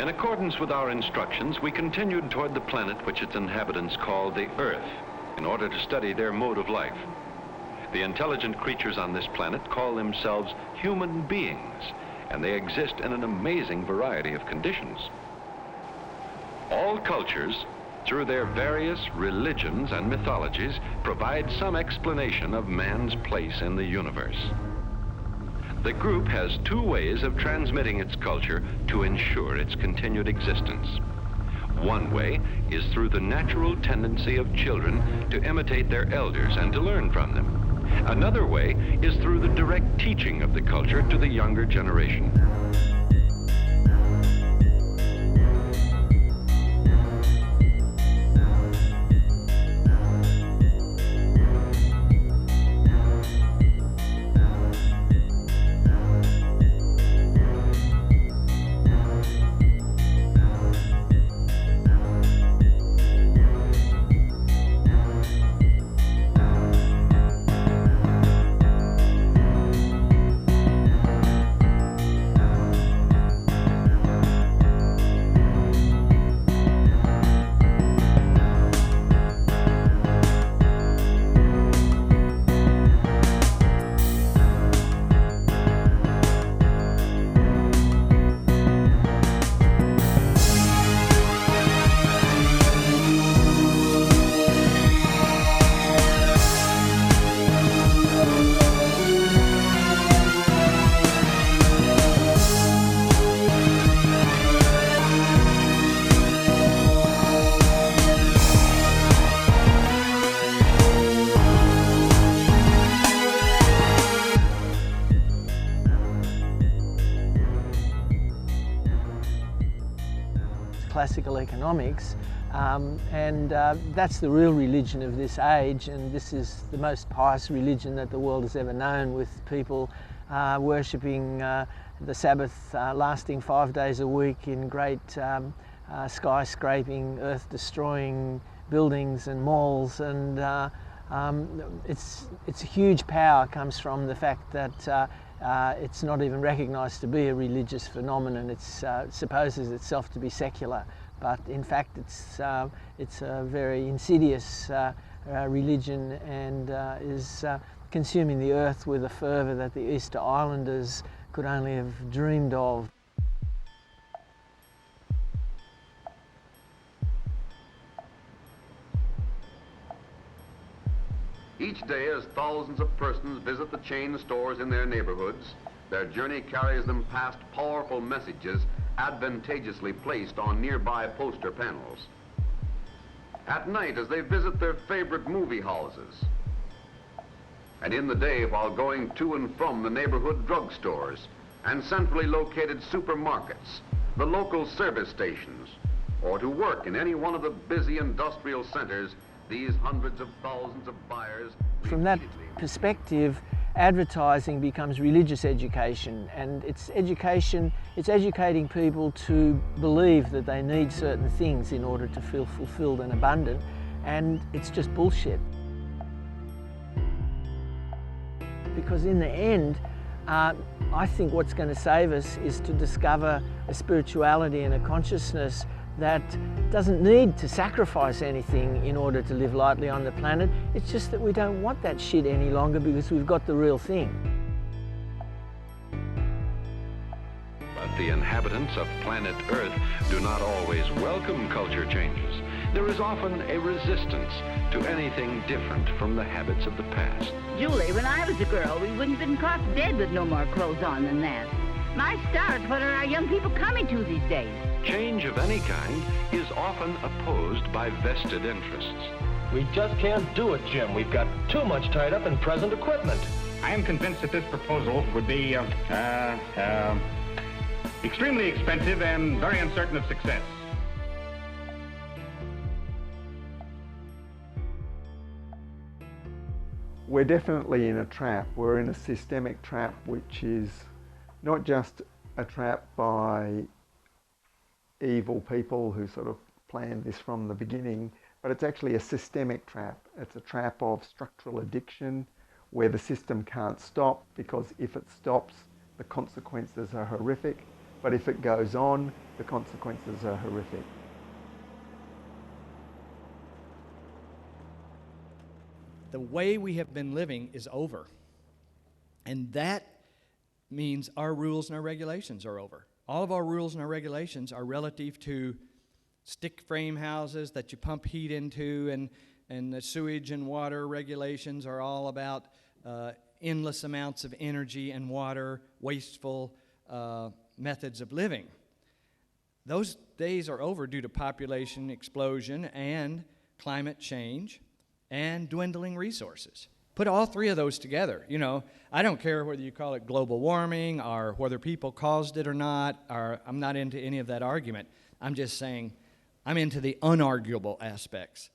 In accordance with our instructions, we continued toward the planet which its inhabitants call the Earth, in order to study their mode of life. The intelligent creatures on this planet call themselves human beings, and they exist in an amazing variety of conditions. All cultures, through their various religions and mythologies, provide some explanation of man's place in the universe. The group has two ways of transmitting its culture to ensure its continued existence. One way is through the natural tendency of children to imitate their elders and to learn from them. Another way is through the direct teaching of the culture to the younger generation. Classical economics, and that's the real religion of this age, and this is the most pious religion that the world has ever known, with people worshipping the Sabbath lasting 5 days a week in great skyscraping, earth-destroying buildings and malls, and its huge power comes from the fact that it's not even recognised to be a religious phenomenon. It supposes itself to be secular, but in fact it's a very insidious religion, and is consuming the earth with a fervour that the Easter Islanders could only have dreamed of. Each day, as thousands of persons visit the chain stores in their neighborhoods, their journey carries them past powerful messages advantageously placed on nearby poster panels. At night, as they visit their favorite movie houses, and in the day while going to and from the neighborhood drugstores and centrally located supermarkets, the local service stations, or to work in any one of the busy industrial centers, these hundreds of thousands of buyers... From that perspective, advertising becomes religious education, and it's educating people to believe that they need certain things in order to feel fulfilled and abundant, and it's just bullshit. Because in the end, I think what's going to save us is to discover a spirituality and a consciousness that doesn't need to sacrifice anything in order to live lightly on the planet. It's just that we don't want that shit any longer because we've got the real thing. But the inhabitants of planet Earth do not always welcome culture changes. There is often a resistance to anything different from the habits of the past. Julie, when I was a girl, we wouldn't have been caught dead with no more clothes on than that. My stars, what are our young people coming to these days? Change of any kind is often opposed by vested interests. We just can't do it, Jim. We've got too much tied up in present equipment. I am convinced that this proposal would be extremely expensive and very uncertain of success. We're definitely in a trap. We're in a systemic trap, which is not just a trap by evil people who sort of planned this from the beginning, but it's actually a systemic trap. It's a trap of structural addiction where the system can't stop, because if it stops, the consequences are horrific. but if it goes on, the consequences are horrific. The way we have been living is over. And that means our rules and our regulations are over. All of our rules and our regulations are relative to stick frame houses that you pump heat into, and the sewage and water regulations are all about endless amounts of energy and water, wasteful methods of living. Those days are over due to population explosion and climate change and dwindling resources. Put all three of those together. You know, I don't care whether you call it global warming or whether people caused it or not, or I'm not into any of that argument. I'm just saying I'm into the unarguable aspects.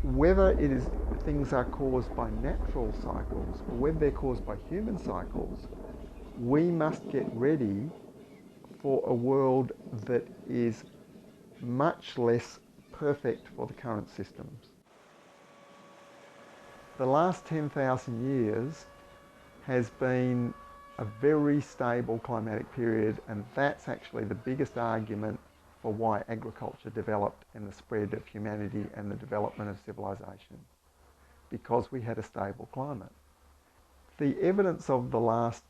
Whether it is things are caused by natural cycles or whether they're caused by human cycles, we must get ready for a world that is much less perfect for the current systems. The last 10,000 years has been a very stable climatic period, and that's actually the biggest argument for why agriculture developed and the spread of humanity and the development of civilization, because we had a stable climate. The evidence of the last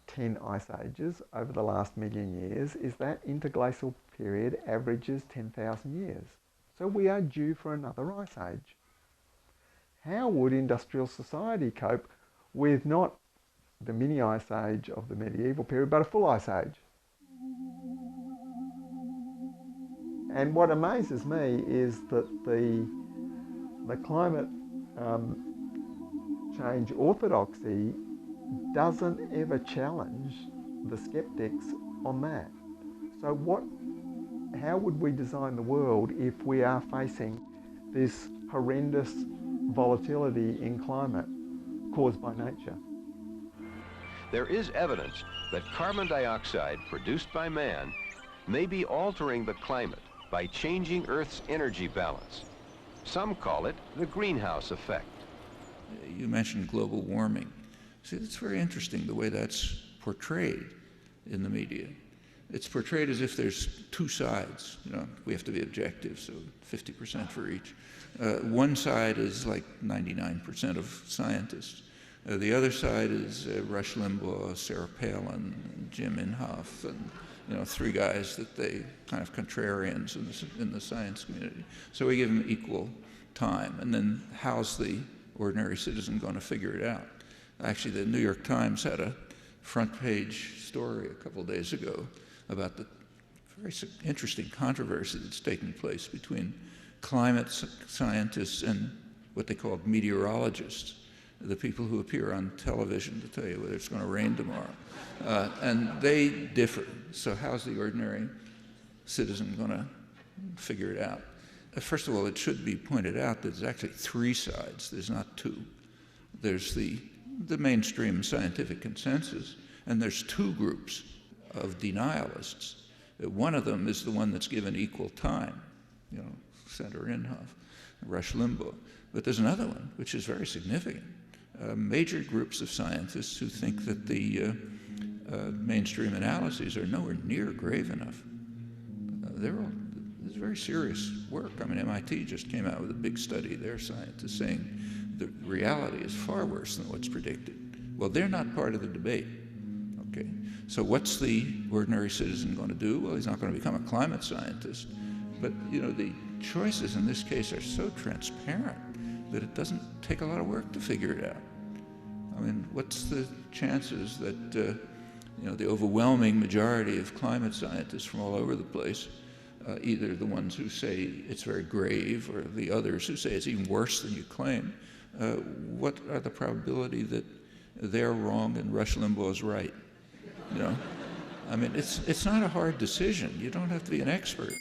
10 ice ages over the last million years is that interglacial period averages 10,000 years. So we are due for another ice age. How would industrial society cope with not the mini ice age of the medieval period, but a full ice age? And what amazes me is that the climate change orthodoxy doesn't ever challenge the skeptics on that. So how would we design the world if we are facing this horrendous volatility in climate caused by nature? There is evidence that carbon dioxide produced by man may be altering the climate by changing Earth's energy balance. Some call it the greenhouse effect. You mentioned global warming. See, it's very interesting the way that's portrayed in the media. It's portrayed as if there's two sides. You know, we have to be objective, so 50% for each. One side is like 99% of scientists. The other side is Rush Limbaugh, Sarah Palin, and Jim Inhofe, and three guys that they kind of contrarians in the science community. So we give them equal time, and then how's the ordinary citizen going to figure it out? Actually, the New York Times had a front page story a couple of days ago about the very interesting controversy that's taking place between climate scientists and what they call meteorologists, the people who appear on television to tell you whether it's going to rain tomorrow. And they differ. So how's the ordinary citizen going to figure it out? First of all, it should be pointed out that there's actually three sides. There's not two. There's the mainstream scientific consensus, and there's two groups of denialists. One of them is the one that's given equal time, Senator Inhofe, Rush Limbaugh. But there's another one, which is very significant. Major groups of scientists who think that the mainstream analyses are nowhere near grave enough. This is very serious work. I mean, MIT just came out with a big study, their scientists saying the reality is far worse than what's predicted. Well, they're not part of the debate. Okay, so what's the ordinary citizen going to do? Well, he's not going to become a climate scientist. But, the choices in this case are so transparent that it doesn't take a lot of work to figure it out. I mean, what's the chances that, the overwhelming majority of climate scientists from all over the place, either the ones who say it's very grave or the others who say it's even worse than you claim, what are the probability that they're wrong and Rush Limbaugh's right? I mean, it's not a hard decision. You don't have to be an expert.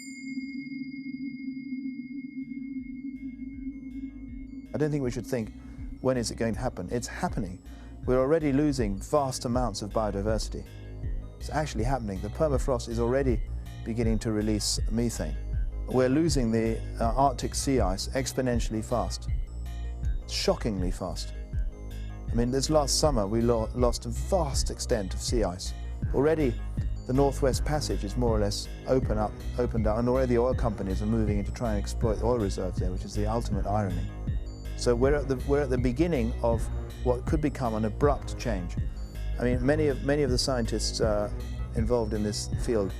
I don't think we should think, when is it going to happen? It's happening. We're already losing vast amounts of biodiversity. It's actually happening. The permafrost is already beginning to release methane. we're losing the Arctic sea ice exponentially fast, shockingly fast. I mean, this last summer we lost a vast extent of sea ice. Already the Northwest Passage is more or less opened up, and already oil companies are moving in to try and exploit oil reserves there, which is the ultimate irony. So we're at the beginning of what could become an abrupt change. I mean, many of the scientists involved in this field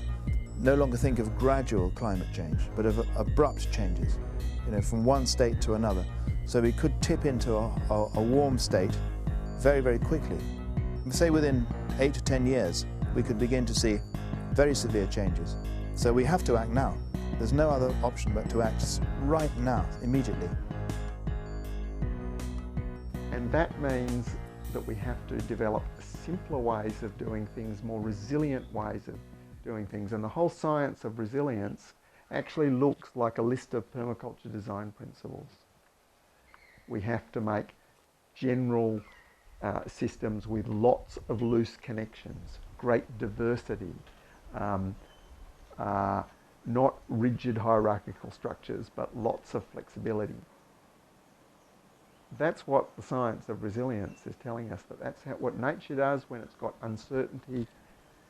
no longer think of gradual climate change, but of abrupt changes, you know, from one state to another. So we could tip into a warm state very, very quickly. Say within 8 to 10 years, we could begin to see very severe changes. So we have to act now. There's no other option but to act right now, immediately. And that means that we have to develop simpler ways of doing things, more resilient ways of doing things. And the whole science of resilience actually looks like a list of permaculture design principles. We have to make general systems with lots of loose connections, great diversity, not rigid hierarchical structures, but lots of flexibility. That's what the science of resilience is telling us, that that's what nature does when it's got uncertainty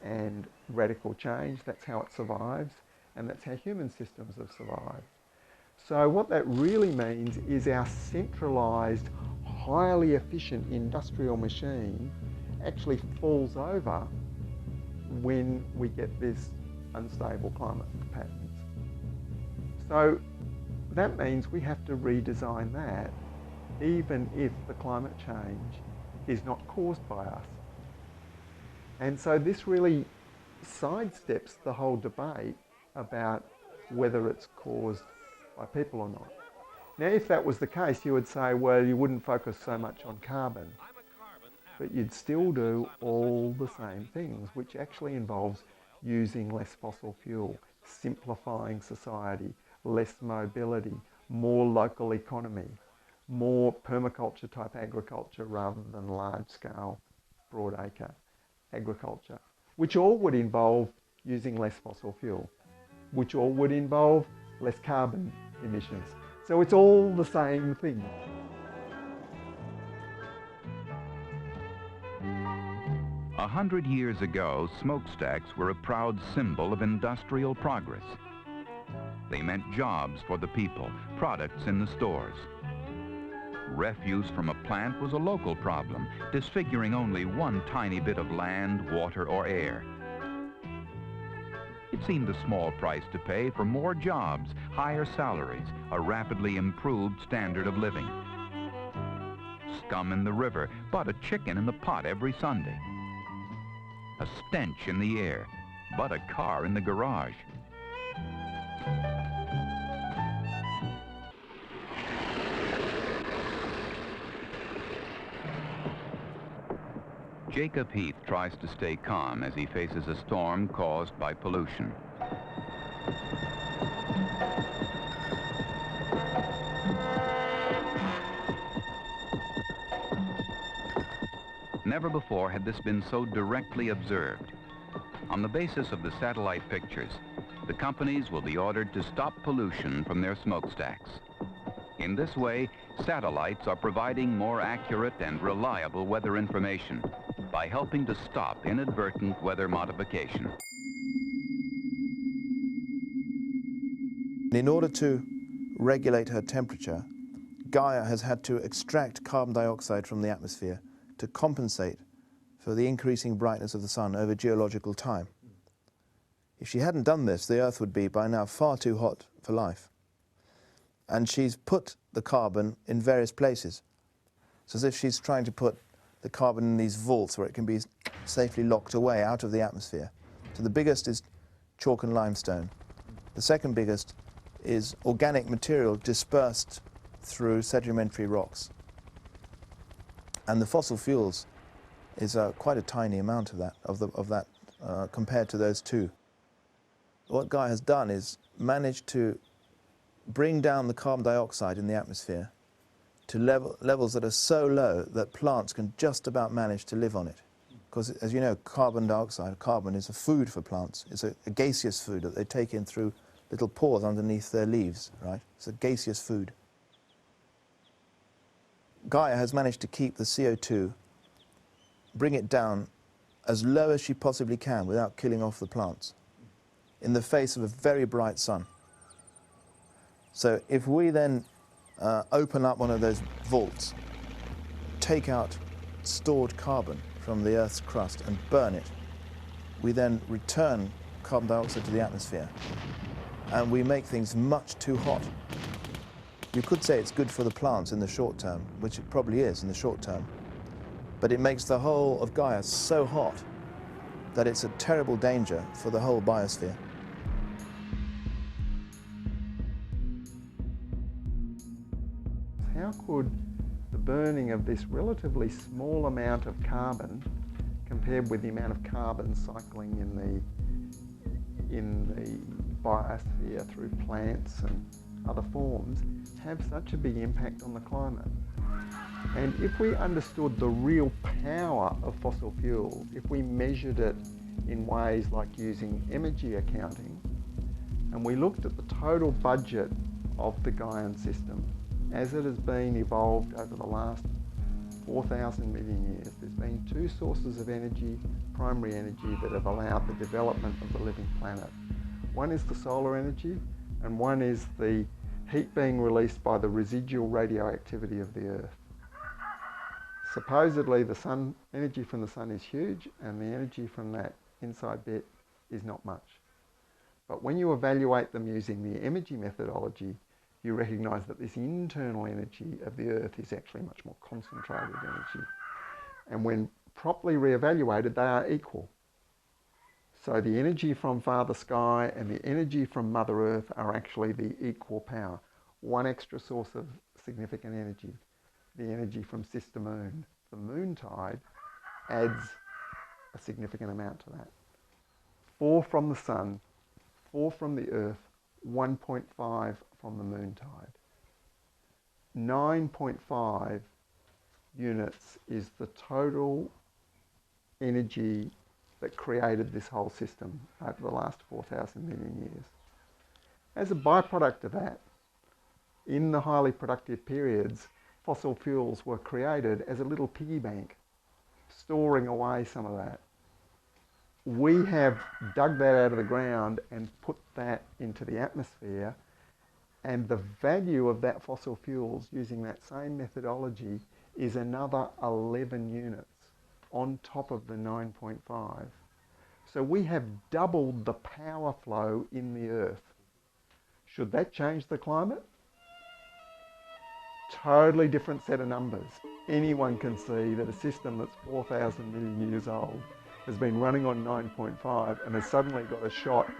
and radical change. That's how it survives, and that's how human systems have survived. So what that really means is our centralised, highly efficient industrial machine actually falls over when we get this unstable climate patterns. So that means we have to redesign that, even if the climate change is not caused by us. And so this really sidesteps the whole debate about whether it's caused by people or not. Now, if that was the case, you would say, well, you wouldn't focus so much on carbon, but you'd still do all the same things, which actually involves using less fossil fuel, simplifying society, less mobility, more local economy, more permaculture type agriculture rather than large scale broadacre agriculture, which all would involve using less fossil fuel, which all would involve less carbon emissions. So it's all the same thing. 100 years ago, smokestacks were a proud symbol of industrial progress. They meant jobs for the people, products in the stores. Refuse from a plant was a local problem, disfiguring only one tiny bit of land, water, or air. It seemed a small price to pay for more jobs, higher salaries, a rapidly improved standard of living. Scum in the river, but a chicken in the pot every Sunday. A stench in the air, but a car in the garage. Jacob Heath tries to stay calm as he faces a storm caused by pollution. Never before had this been so directly observed. On the basis of the satellite pictures, the companies will be ordered to stop pollution from their smokestacks. In this way, satellites are providing more accurate and reliable weather information by helping to stop inadvertent weather modification. In order to regulate her temperature, Gaia has had to extract carbon dioxide from the atmosphere to compensate for the increasing brightness of the sun over geological time. If she hadn't done this, the Earth would be by now far too hot for life. And she's put the carbon in various places. It's as if she's trying to put the carbon in these vaults where it can be safely locked away out of the atmosphere. So the biggest is chalk and limestone. The second biggest is organic material dispersed through sedimentary rocks. And the fossil fuels is quite a tiny amount of that compared to those two. What Gaia has done is managed to bring down the carbon dioxide in the atmosphere to levels that are so low that plants can just about manage to live on it. Because, as you know, carbon dioxide, carbon is a food for plants. It's a gaseous food that they take in through little pores underneath their leaves, right? It's a gaseous food. Gaia has managed to keep the CO2, bring it down as low as she possibly can without killing off the plants, in the face of a very bright sun. So if we then open up one of those vaults, take out stored carbon from the Earth's crust and burn it, we then return carbon dioxide to the atmosphere, and we make things much too hot. You could say it's good for the plants in the short term, which it probably is in the short term, but it makes the whole of Gaia so hot that it's a terrible danger for the whole biosphere. How could the burning of this relatively small amount of carbon, compared with the amount of carbon cycling in the biosphere through plants and other forms, have such a big impact on the climate? And if we understood the real power of fossil fuels, if we measured it in ways like using energy accounting, and we looked at the total budget of the Gaian system as it has been evolved over the last 4,000 million years, there's been two sources of energy, primary energy, that have allowed the development of the living planet. One is the solar energy, and one is the heat being released by the residual radioactivity of the Earth. Supposedly the sun, energy from the sun is huge, and the energy from that inside bit is not much. But when you evaluate them using the energy methodology, you recognise that this internal energy of the Earth is actually much more concentrated energy. And when properly re-evaluated, they are equal. So the energy from Father Sky and the energy from Mother Earth are actually the equal power. One extra source of significant energy, the energy from Sister Moon. The moon tide adds a significant amount to that. 4 from the sun, 4 from the Earth, 1.5 from the moon tide. 9.5 units is the total energy that created this whole system over the last 4,000 million years. As a byproduct of that, in the highly productive periods, fossil fuels were created as a little piggy bank, storing away some of that. We have dug that out of the ground and put that into the atmosphere, and the value of that fossil fuels using that same methodology is another 11 units on top of the 9.5. So we have doubled the power flow in the Earth. Should that change the climate? Totally different set of numbers. Anyone can see that a system that's 4,000 million years old has been running on 9.5 and has suddenly got a shot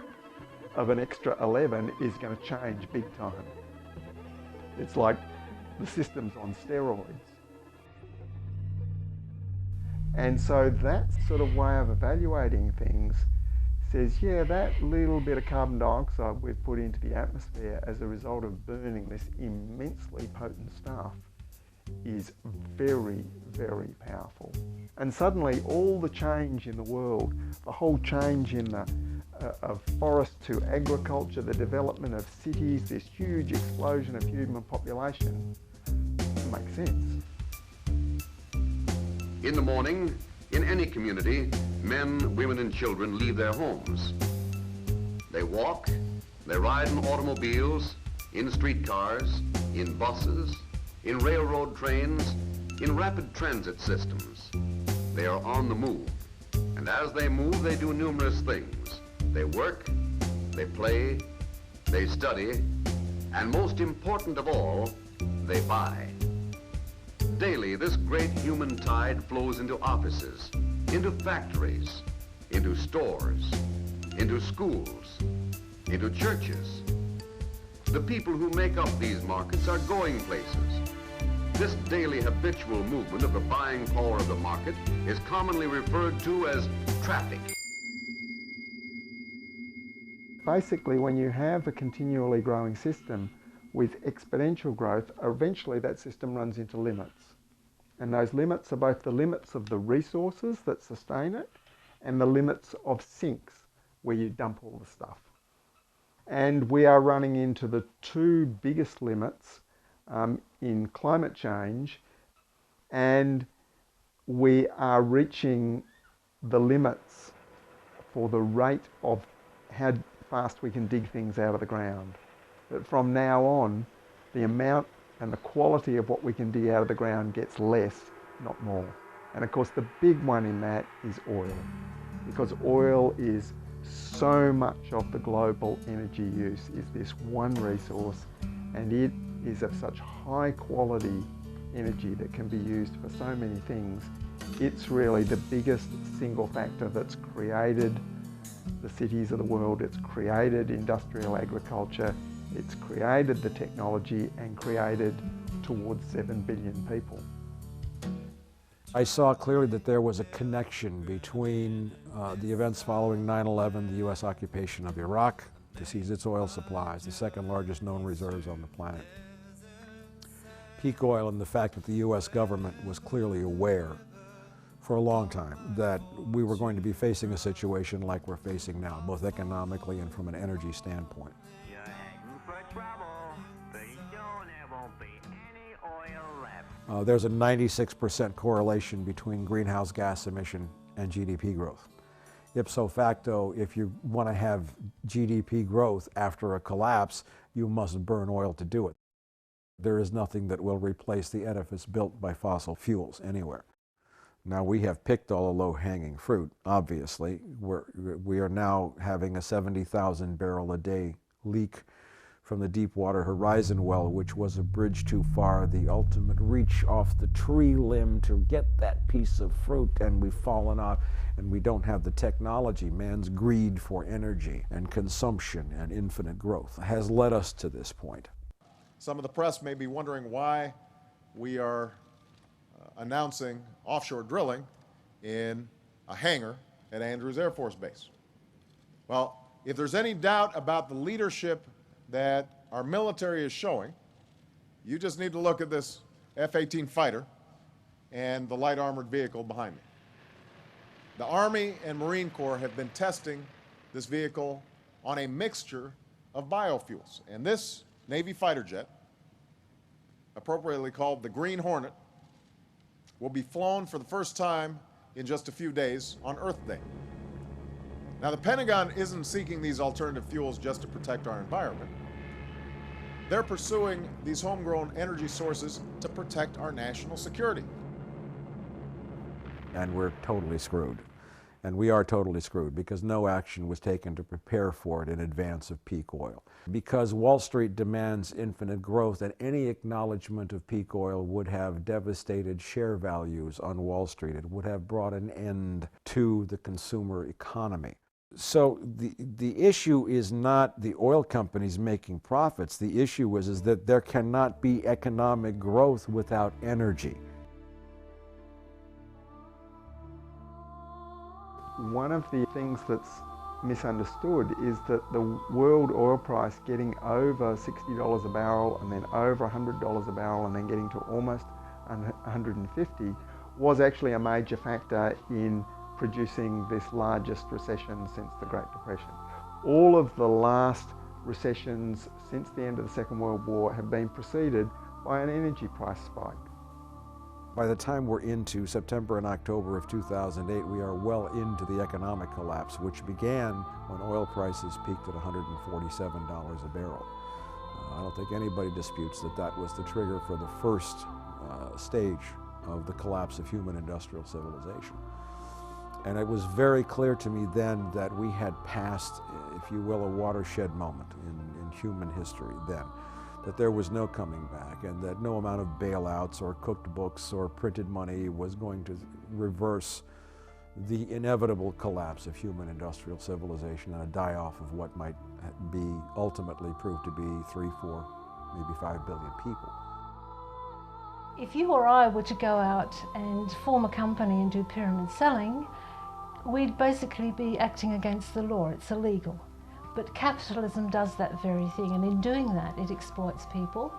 of an extra 11 is going to change big time. It's like the system's on steroids. And so that sort of way of evaluating things says, yeah, that little bit of carbon dioxide we've put into the atmosphere as a result of burning this immensely potent stuff is very, very powerful. And suddenly all the change in the world, the whole change in the of forest to agriculture, the development of cities, this huge explosion of human population, makes sense. In the morning, in any community, men, women, and children leave their homes. They walk, they ride in automobiles, in streetcars, in buses, in railroad trains, in rapid transit systems. They are on the move, and as they move, they do numerous things. They work, they play, they study, and most important of all, they buy. Daily, this great human tide flows into offices, into factories, into stores, into schools, into churches. The people who make up these markets are going places. This daily habitual movement of the buying power of the market is commonly referred to as traffic. Basically, when you have a continually growing system with exponential growth, eventually that system runs into limits. And those limits are both the limits of the resources that sustain it and the limits of sinks where you dump all the stuff. And we are running into the two biggest limits in climate change, and we are reaching the limits for the rate of how fast we can dig things out of the ground. That from now on, the amount and the quality of what we can dig out of the ground gets less, not more. And of course the big one in that is oil, because oil is so much of the global energy use is this one resource, and it is of such high quality energy that can be used for so many things. It's really the biggest single factor that's created the cities of the world. It's created industrial agriculture, it's created the technology, and created towards 7 billion people. I saw clearly that there was a connection between the events following 9/11, the U.S. occupation of Iraq to seize its oil supplies, the second largest known reserves on the planet, peak oil, and the fact that the U.S. government was clearly aware for a long time that we were going to be facing a situation like we're facing now, both economically and from an energy standpoint. There's a 96% correlation between greenhouse gas emission and GDP growth. Ipso facto, if you want to have GDP growth after a collapse, you must burn oil to do it. There is nothing that will replace the edifice built by fossil fuels anywhere. Now, we have picked all the low-hanging fruit, obviously. We are now having a 70,000 barrel a day leak from the Deepwater Horizon well, which was a bridge too far, the ultimate reach off the tree limb to get that piece of fruit, and we've fallen off, and we don't have the technology. Man's greed for energy and consumption and infinite growth has led us to this point. Some of the press may be wondering why we are announcing offshore drilling in a hangar at Andrews Air Force Base. Well, if there's any doubt about the leadership that our military is showing, you just need to look at this F-18 fighter and the light armored vehicle behind me. The Army and Marine Corps have been testing this vehicle on a mixture of biofuels, and this Navy fighter jet, appropriately called the Green Hornet, will be flown for the first time in just a few days on Earth Day. Now, the Pentagon isn't seeking these alternative fuels just to protect our environment. They're pursuing these homegrown energy sources to protect our national security. And we're totally screwed. And we are totally screwed because no action was taken to prepare for it in advance of peak oil. Because Wall Street demands infinite growth, and any acknowledgement of peak oil would have devastated share values on Wall Street. It would have brought an end to the consumer economy. So the issue is not the oil companies making profits. The issue is that there cannot be economic growth without energy. One of the things that's misunderstood is that the world oil price getting over $60 a barrel and then over $100 a barrel and then getting to almost 150 was actually a major factor in producing this largest recession since the Great Depression. All of the last recessions since the end of the Second World War have been preceded by an energy price spike. By the time we're into September and October of 2008, we are well into the economic collapse, which began when oil prices peaked at $147 a barrel. I don't think anybody disputes that that was the trigger for the first stage of the collapse of human industrial civilization. And it was very clear to me then that we had passed, if you will, a watershed moment in human history then. That there was no coming back, and that no amount of bailouts or cooked books or printed money was going to reverse the inevitable collapse of human industrial civilization and a die-off of what might be ultimately proved to be 3, 4, maybe 5 billion people. If you or I were to go out and form a company and do pyramid selling, we'd basically be acting against the law. It's illegal. But capitalism does that very thing, and in doing that, it exploits people,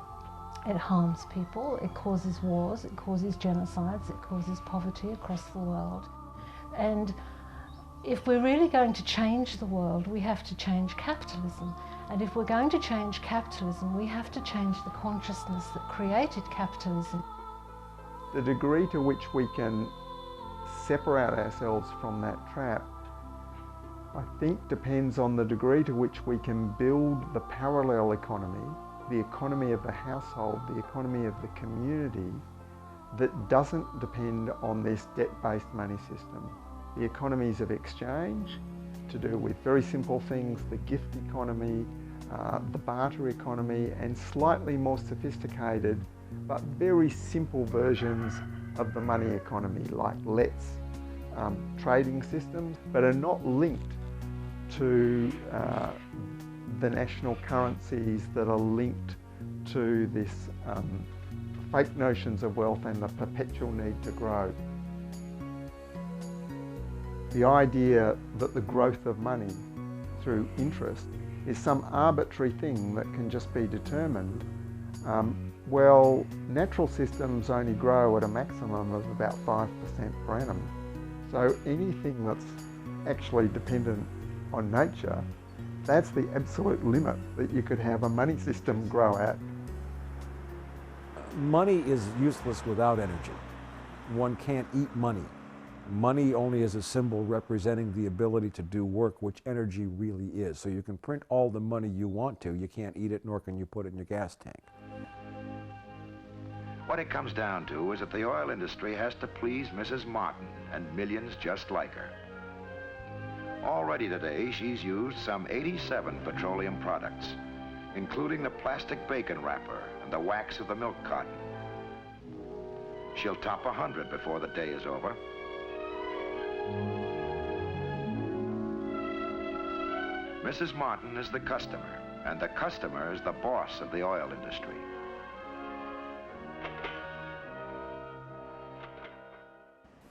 it harms people, it causes wars, it causes genocides, it causes poverty across the world. And if we're really going to change the world, we have to change capitalism. And if we're going to change capitalism, we have to change the consciousness that created capitalism. The degree to which we can separate ourselves from that trap, I think, depends on the degree to which we can build the parallel economy, the economy of the household, the economy of the community, that doesn't depend on this debt-based money system. The economies of exchange, to do with very simple things, the gift economy, the barter economy, and slightly more sophisticated but very simple versions of the money economy, like trading systems, but are not linked to the national currencies that are linked to this fake notions of wealth and the perpetual need to grow. The idea that the growth of money through interest is some arbitrary thing that can just be determined, well, natural systems only grow at a maximum of about 5% per annum. So anything that's actually dependent on nature, that's the absolute limit that you could have a money system grow at. Money is useless without energy. One can't eat money. Money only is a symbol representing the ability to do work, which energy really is. So you can print all the money you want to, you can't eat it, nor can you put it in your gas tank. What it comes down to is that the oil industry has to please Mrs. Martin and millions just like her. Already today, she's used some 87 petroleum products, including the plastic bacon wrapper and the wax of the milk carton. She'll top 100 before the day is over. Mrs. Martin is the customer, and the customer is the boss of the oil industry.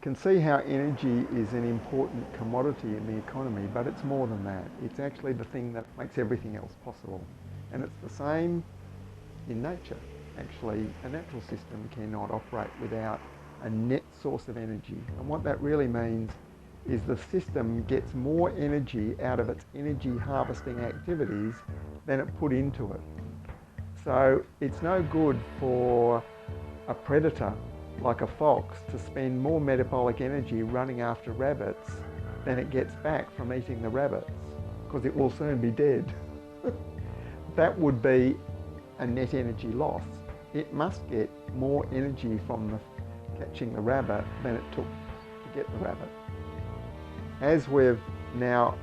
Can see how energy is an important commodity in the economy, but it's more than that. It's actually the thing that makes everything else possible. And it's the same in nature. Actually, a natural system cannot operate without a net source of energy. And what that really means is the system gets more energy out of its energy harvesting activities than it put into it. So it's no good for a predator like a fox to spend more metabolic energy running after rabbits than it gets back from eating the rabbits, because it will soon be dead. That would be a net energy loss. It must get more energy from catching the rabbit than it took to get the rabbit. As we've now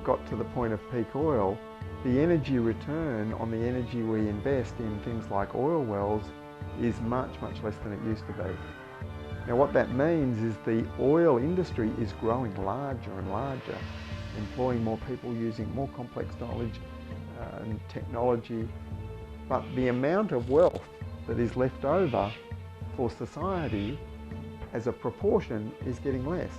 got to the point of peak oil, the energy return on the energy we invest in things like oil wells is much, much less than it used to be. Now what that means is the oil industry is growing larger and larger, employing more people, using more complex knowledge and technology, but the amount of wealth that is left over for society as a proportion is getting less.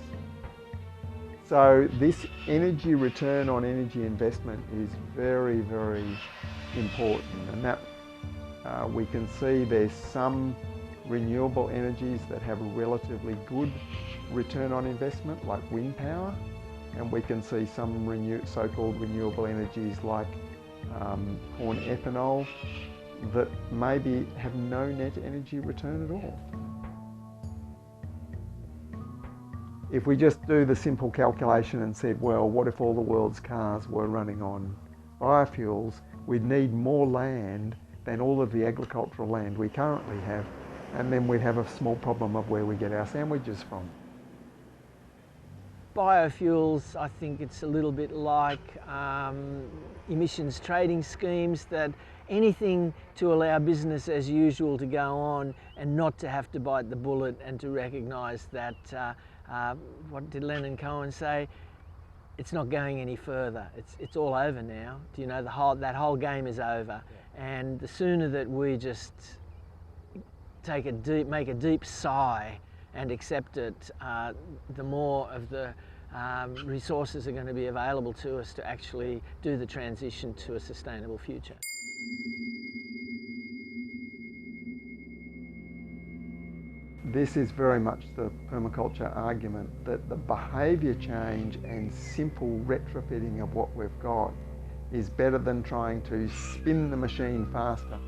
So this energy return on energy investment is very, very important, and that we can see there's some renewable energies that have a relatively good return on investment, like wind power, and we can see some so-called renewable energies like corn ethanol that maybe have no net energy return at all. If we just do the simple calculation and said, well, what if all the world's cars were running on biofuels, we'd need more land than all of the agricultural land we currently have, and then we'd have a small problem of where we get our sandwiches from. Biofuels, I think it's a little bit like emissions trading schemes, that anything to allow business as usual to go on and not to have to bite the bullet and to recognise that, what did Leonard Cohen say? It's not going any further. It's all over now. Do you know, that whole game is over. Yeah. And the sooner that we just make a deep sigh and accept it, the more of the resources are going to be available to us to actually do the transition to a sustainable future. This is very much the permaculture argument, that the behaviour change and simple retrofitting of what we've got is better than trying to spin the machine faster.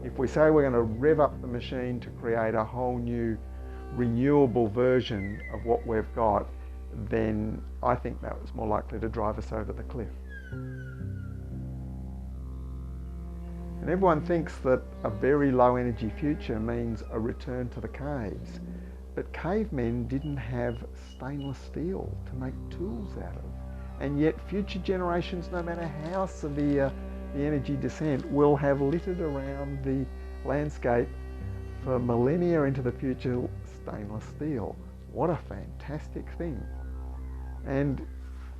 If we say we're going to rev up the machine to create a whole new renewable version of what we've got, then I think that was more likely to drive us over the cliff. And everyone thinks that a very low energy future means a return to the caves. But cavemen didn't have stainless steel to make tools out of. And yet future generations, no matter how severe the energy descent, will have littered around the landscape for millennia into the future stainless steel. What a fantastic thing. And,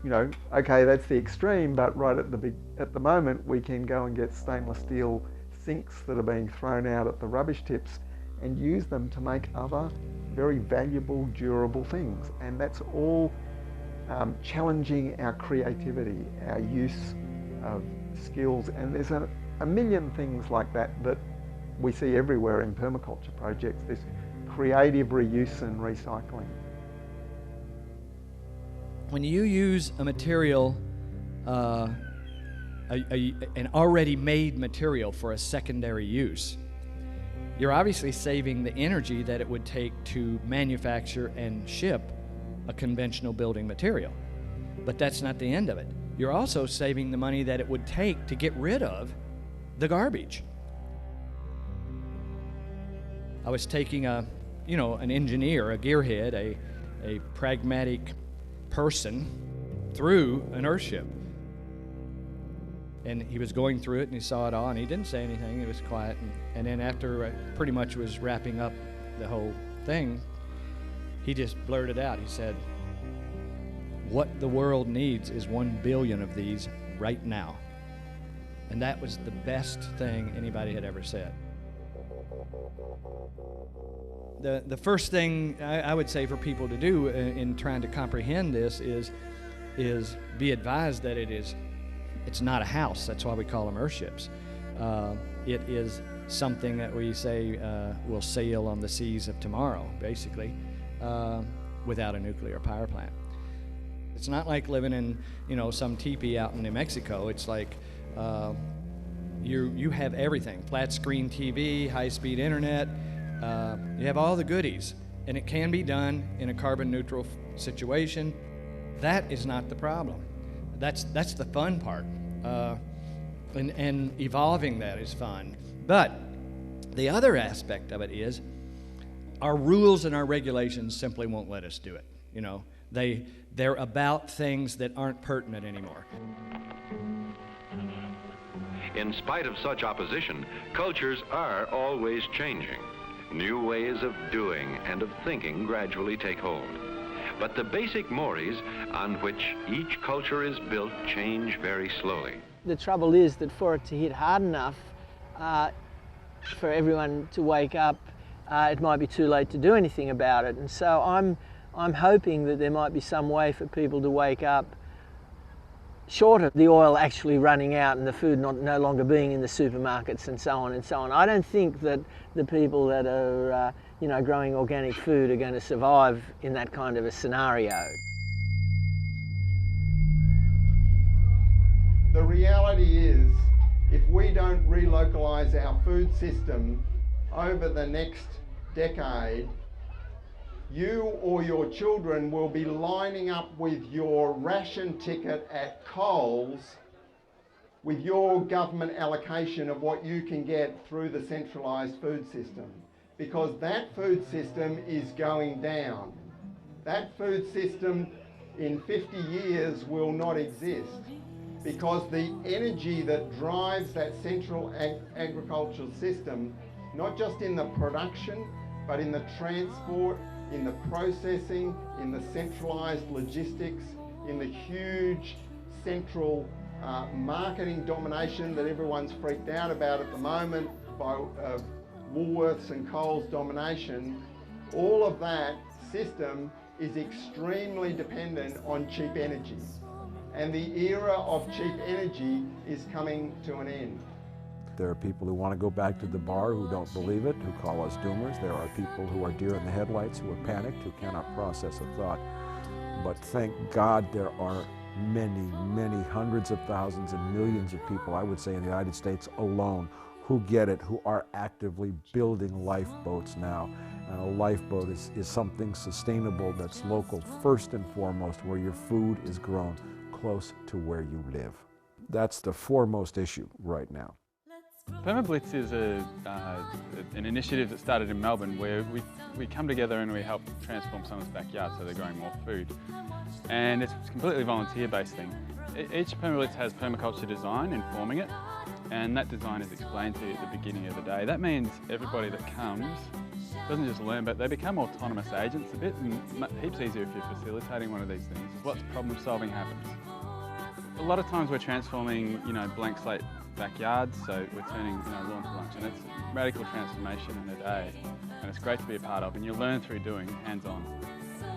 you know, okay, that's the extreme, but right at the moment we can go and get stainless steel sinks that are being thrown out at the rubbish tips and use them to make other very valuable, durable things. And that's all challenging our creativity, our use of skills. And there's a million things like that that we see everywhere in permaculture projects, this creative reuse and recycling. When you use a material, an already made material for a secondary use, you're obviously saving the energy that it would take to manufacture and ship a conventional building material. But that's not the end of it. You're also saving the money that it would take to get rid of the garbage. I was taking an engineer, a gearhead, a pragmatic person through an earthship. And he was going through it and he saw it all and he didn't say anything, it was quiet. And then after pretty much was wrapping up the whole thing, he just blurted out, he said, "What the world needs is 1 billion of these right now." And that was the best thing anybody had ever said. The first thing I would say for people to do in trying to comprehend this is be advised that it's not a house. That's why we call them earthships. It is something that we say will sail on the seas of tomorrow, basically, without a nuclear power plant. It's not like living in some teepee out in New Mexico. It's like you have everything: flat screen TV, high-speed internet. You have all the goodies, and it can be done in a carbon neutral situation. That is not the problem. That's the fun part, and evolving that is fun. But the other aspect of it is our rules and our regulations simply won't let us do it. They're about things that aren't pertinent anymore. In spite of such opposition, cultures are always changing. New ways of doing and of thinking gradually take hold. But the basic mores on which each culture is built change very slowly. The trouble is that for it to hit hard enough for everyone to wake up, it might be too late to do anything about it. And so I'm hoping that there might be some way for people to wake up, short of the oil actually running out and the food no longer being in the supermarkets and so on and so on. I don't think that the people that are growing organic food are going to survive in that kind of a scenario. The reality is, if we don't relocalize our food system over the next decade, you or your children will be lining up with your ration ticket at Coles with your government allocation of what you can get through the centralised food system, because that food system is going down. That food system in 50 years will not exist, because the energy that drives that central agricultural system, not just in the production, but in the transport, in the processing, in the centralised logistics, in the huge central marketing domination that everyone's freaked out about at the moment by Woolworths and Coles domination, all of that system is extremely dependent on cheap energy. And the era of cheap energy is coming to an end. There are people who want to go back to the bar who don't believe it, who call us doomers. There are people who are deer in the headlights, who are panicked, who cannot process a thought. But thank God there are many, many hundreds of thousands and millions of people, I would say in the United States alone, who get it, who are actively building lifeboats now. And a lifeboat is something sustainable that's local first and foremost, where your food is grown close to where you live. That's the foremost issue right now. Permablitz is an initiative that started in Melbourne where we come together and we help transform someone's backyard so they're growing more food. And it's a completely volunteer-based thing. Each Permablitz has permaculture design informing it, and that design is explained to you at the beginning of the day. That means everybody that comes doesn't just learn, but they become autonomous agents a bit, and heaps easier if you're facilitating one of these things. Lots of problem solving happens. A lot of times we're transforming, blank slate backyards, so we're turning, lawn to lunch, and it's a radical transformation in a day, and it's great to be a part of, and you learn through doing, hands-on.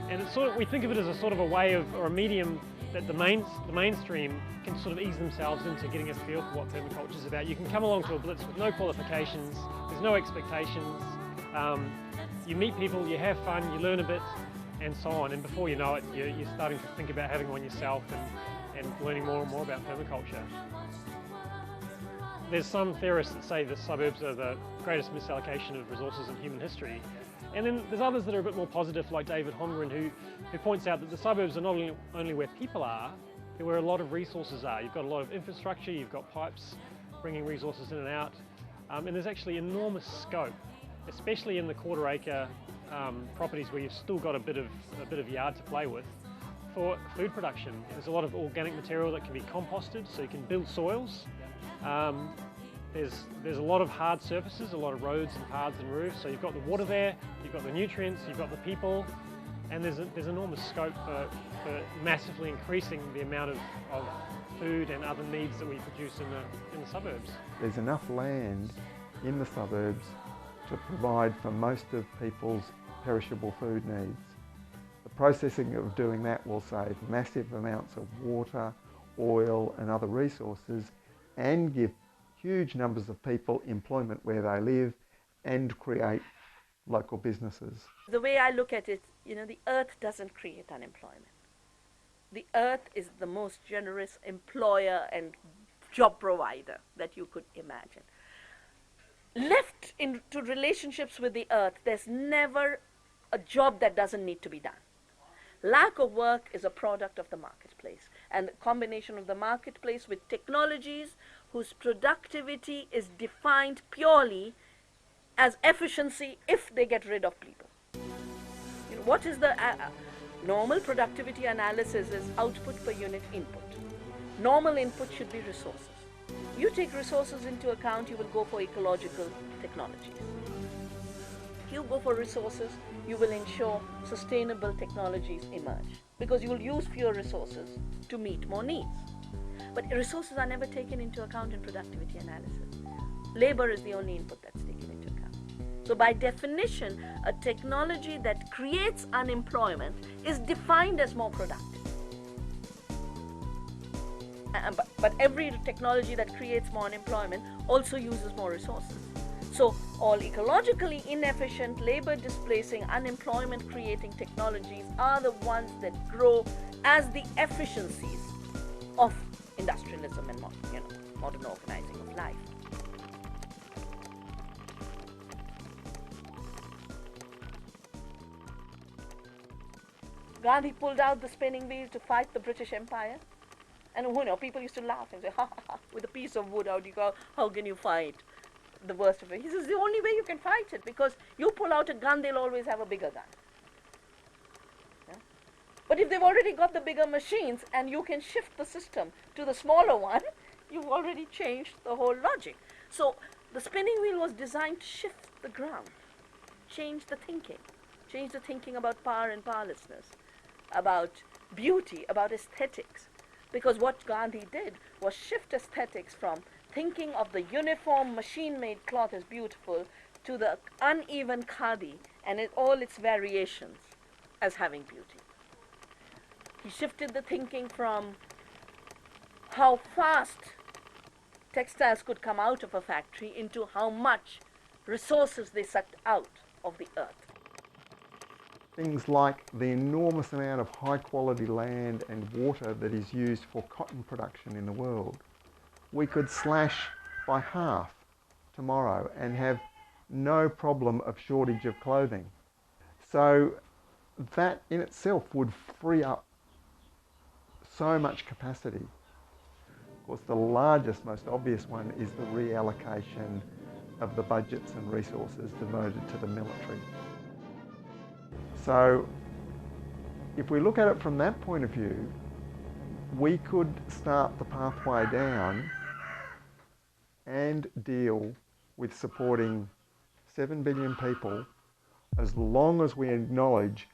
And it's we think of it as a sort of a way of, or a medium that the mainstream can sort of ease themselves into getting a feel for what permaculture is about. You can come along to a blitz with no qualifications, there's no expectations, you meet people, you have fun, you learn a bit, and so on, and before you know it, you're starting to think about having one yourself and learning more and more about permaculture. There's some theorists that say the suburbs are the greatest misallocation of resources in human history. And then there's others that are a bit more positive, like David Holmgren, who points out that the suburbs are not only where people are, but where a lot of resources are. You've got a lot of infrastructure, you've got pipes bringing resources in and out, and there's actually enormous scope, especially in the quarter-acre properties where you've still got a bit of yard to play with, for food production. There's a lot of organic material that can be composted, so you can build soils. There's a lot of hard surfaces, a lot of roads and paths and roofs, so you've got the water there, you've got the nutrients, you've got the people, and there's enormous scope for massively increasing the amount of food and other needs that we produce in the suburbs. There's enough land in the suburbs to provide for most of people's perishable food needs. The processing of doing that will save massive amounts of water, oil and other resources, and give huge numbers of people employment where they live and create local businesses. The way I look at it, the earth doesn't create unemployment. The earth is the most generous employer and job provider that you could imagine. Left into relationships with the earth, there's never a job that doesn't need to be done. Lack of work is a product of the marketplace, and the combination of the marketplace with technologies whose productivity is defined purely as efficiency if they get rid of people. What is the normal productivity analysis is output per unit input. Normal input should be resources. You take resources into account, you will go for ecological technologies. If you go for resources, you will ensure sustainable technologies emerge because you will use fewer resources to meet more needs. But resources are never taken into account in productivity analysis. Labor is the only input that's taken into account. So by definition, a technology that creates unemployment is defined as more productive. But every technology that creates more unemployment also uses more resources. So all ecologically inefficient, labor displacing, unemployment creating technologies are the ones that grow as the efficiencies of industrialism and modern organizing of life. Gandhi pulled out the spinning wheel to fight the British Empire. And people used to laugh and say, ha ha ha, with a piece of wood, how can you fight the worst of it? He says, the only way you can fight it, because you pull out a gun, they'll always have a bigger gun. Yeah? But if they've already got the bigger machines and you can shift the system to the smaller one, you've already changed the whole logic. So the spinning wheel was designed to shift the ground, change the thinking about power and powerlessness, about beauty, about aesthetics. Because what Gandhi did was shift aesthetics from thinking of the uniform machine-made cloth as beautiful to the uneven khadi and all its variations as having beauty. He shifted the thinking from how fast textiles could come out of a factory into how much resources they sucked out of the earth. things like the enormous amount of high quality land and water that is used for cotton production in the world. We could slash by half tomorrow and have no problem of shortage of clothing. So that in itself would free up so much capacity. Of course, the largest, most obvious one is the reallocation of the budgets and resources devoted to the military. So if we look at it from that point of view, we could start the pathway down and deal with supporting 7 billion people as long as we acknowledge,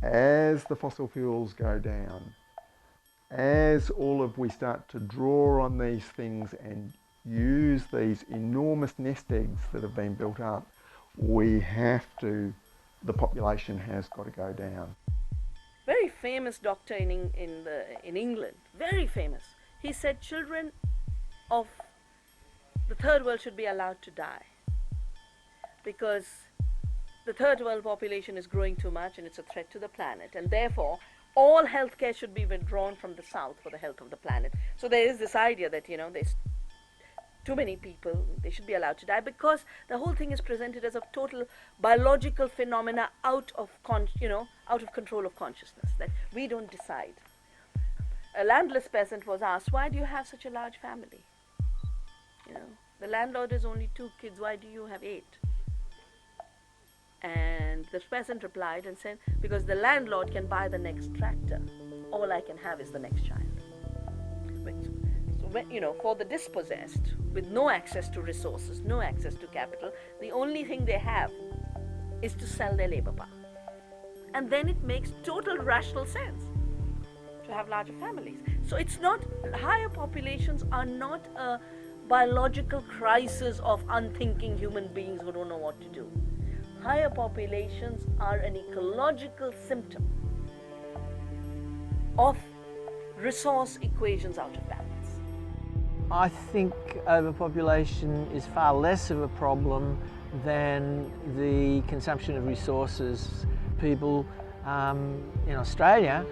as the fossil fuels go down, as we start to draw on these things and use these enormous nest eggs that have been built up, the population has got to go down. Very famous doctor in England, very famous. He said children of the third world should be allowed to die because the third world population is growing too much and it's a threat to the planet, and therefore all healthcare should be withdrawn from the south for the health of the planet. So there is this idea that, you know, there's too many people, they should be allowed to die, because the whole thing is presented as a total biological phenomena out of control of consciousness, that we don't decide. A landless peasant was asked, why do you have such a large family? You know, the landlord has only 2 kids, why do you have 8? And the peasant replied and said, because the landlord can buy the next tractor, all I can have is the next child. So, you know, for the dispossessed, with no access to resources, no access to capital, the only thing they have is to sell their labor power. And then it makes total rational sense to have larger families. So it's not, higher populations are not a biological crisis of unthinking human beings who don't know what to do. Higher populations are an ecological symptom of resource equations out of balance. I think overpopulation is far less of a problem than the consumption of resources. People in Australia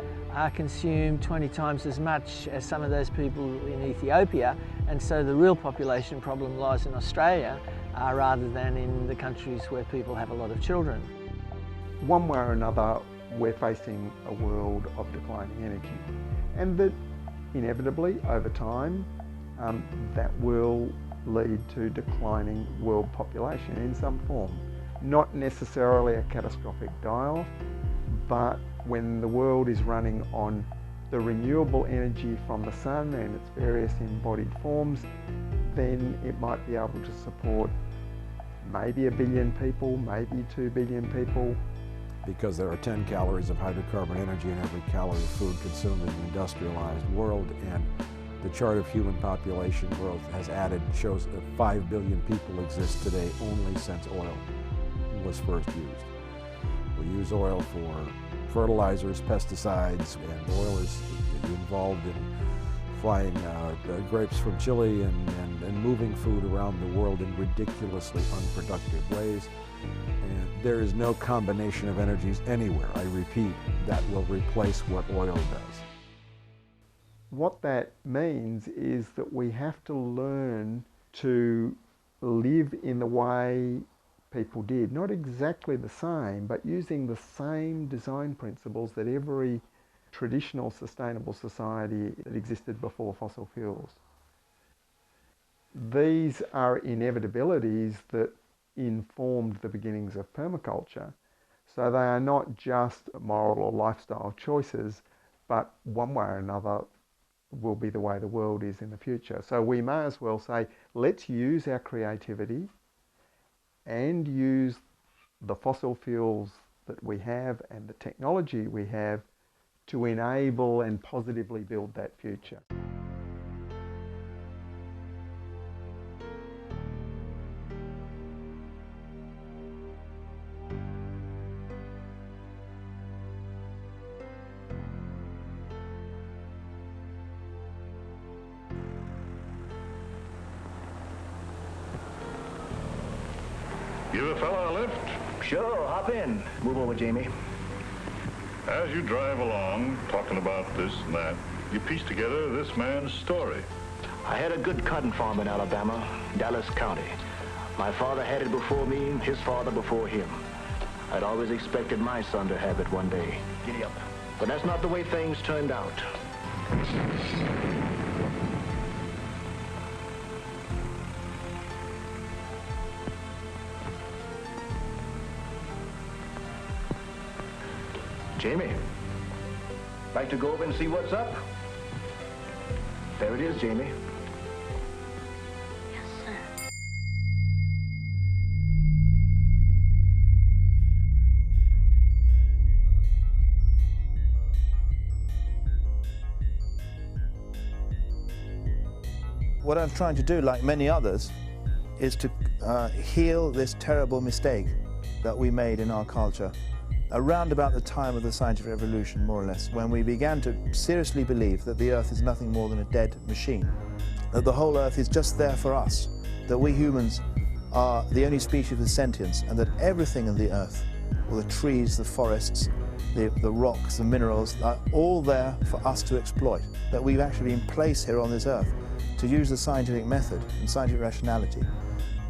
consume 20 times as much as some of those people in Ethiopia, and so the real population problem lies in Australia rather than in the countries where people have a lot of children. One way or another, we're facing a world of declining energy, and that inevitably over time that will lead to declining world population in some form. Not necessarily a catastrophic die-off, but when the world is running on the renewable energy from the sun and its various embodied forms, then it might be able to support maybe 1 billion people, maybe 2 billion people. Because there are 10 calories of hydrocarbon energy in every calorie of food consumed in the industrialized world, and the chart of human population growth shows that 5 billion people exist today only since oil was first used. We use oil for fertilizers, pesticides, and oil is involved in flying grapes from Chile and moving food around the world in ridiculously unproductive ways. And there is no combination of energies anywhere, I repeat, that will replace what oil does. What that means is that we have to learn to live in the way people did. Not exactly the same, but using the same design principles that every traditional sustainable society that existed before fossil fuels. These are inevitabilities that informed the beginnings of permaculture. So they are not just moral or lifestyle choices, but one way or another will be the way the world is in the future. So we may as well say, let's use our creativity and use the fossil fuels that we have and the technology we have to enable and positively build that future. Give a fella a lift? Sure, hop in. Move over, Jamie. As you drive along, talking about this and that, you piece together this man's story. I had a good cotton farm in Alabama, Dallas County. My father had it before me, his father before him. I'd always expected my son to have it one day. Giddy up. But that's not the way things turned out. Jamie, like to go over and see what's up? There it is, Jamie. Yes, sir. What I'm trying to do, like many others, is to heal this terrible mistake that we made in our culture around about the time of the scientific revolution, more or less, when we began to seriously believe that the Earth is nothing more than a dead machine, that the whole Earth is just there for us, that we humans are the only species with sentience, and that everything in the Earth, all the trees, the forests, the rocks, the minerals, are all there for us to exploit, that we've actually been placed here on this Earth to use the scientific method and scientific rationality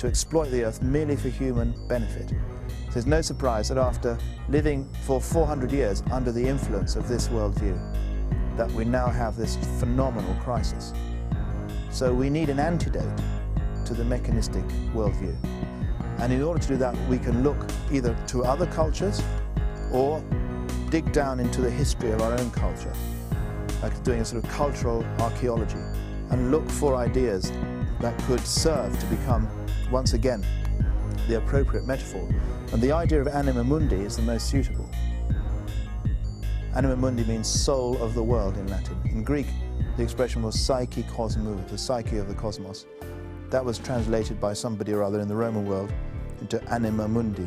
to exploit the Earth merely for human benefit. So it's no surprise that after living for 400 years under the influence of this worldview, that we now have this phenomenal crisis. So we need an antidote to the mechanistic worldview. And in order to do that, we can look either to other cultures or dig down into the history of our own culture, like doing a sort of cultural archaeology, and look for ideas that could serve to become, once again, the appropriate metaphor. And the idea of Anima Mundi is the most suitable. Anima Mundi means soul of the world in Latin. In Greek, the expression was psyche cosmou, the psyche of the cosmos. That was translated by somebody or other in the Roman world into Anima Mundi,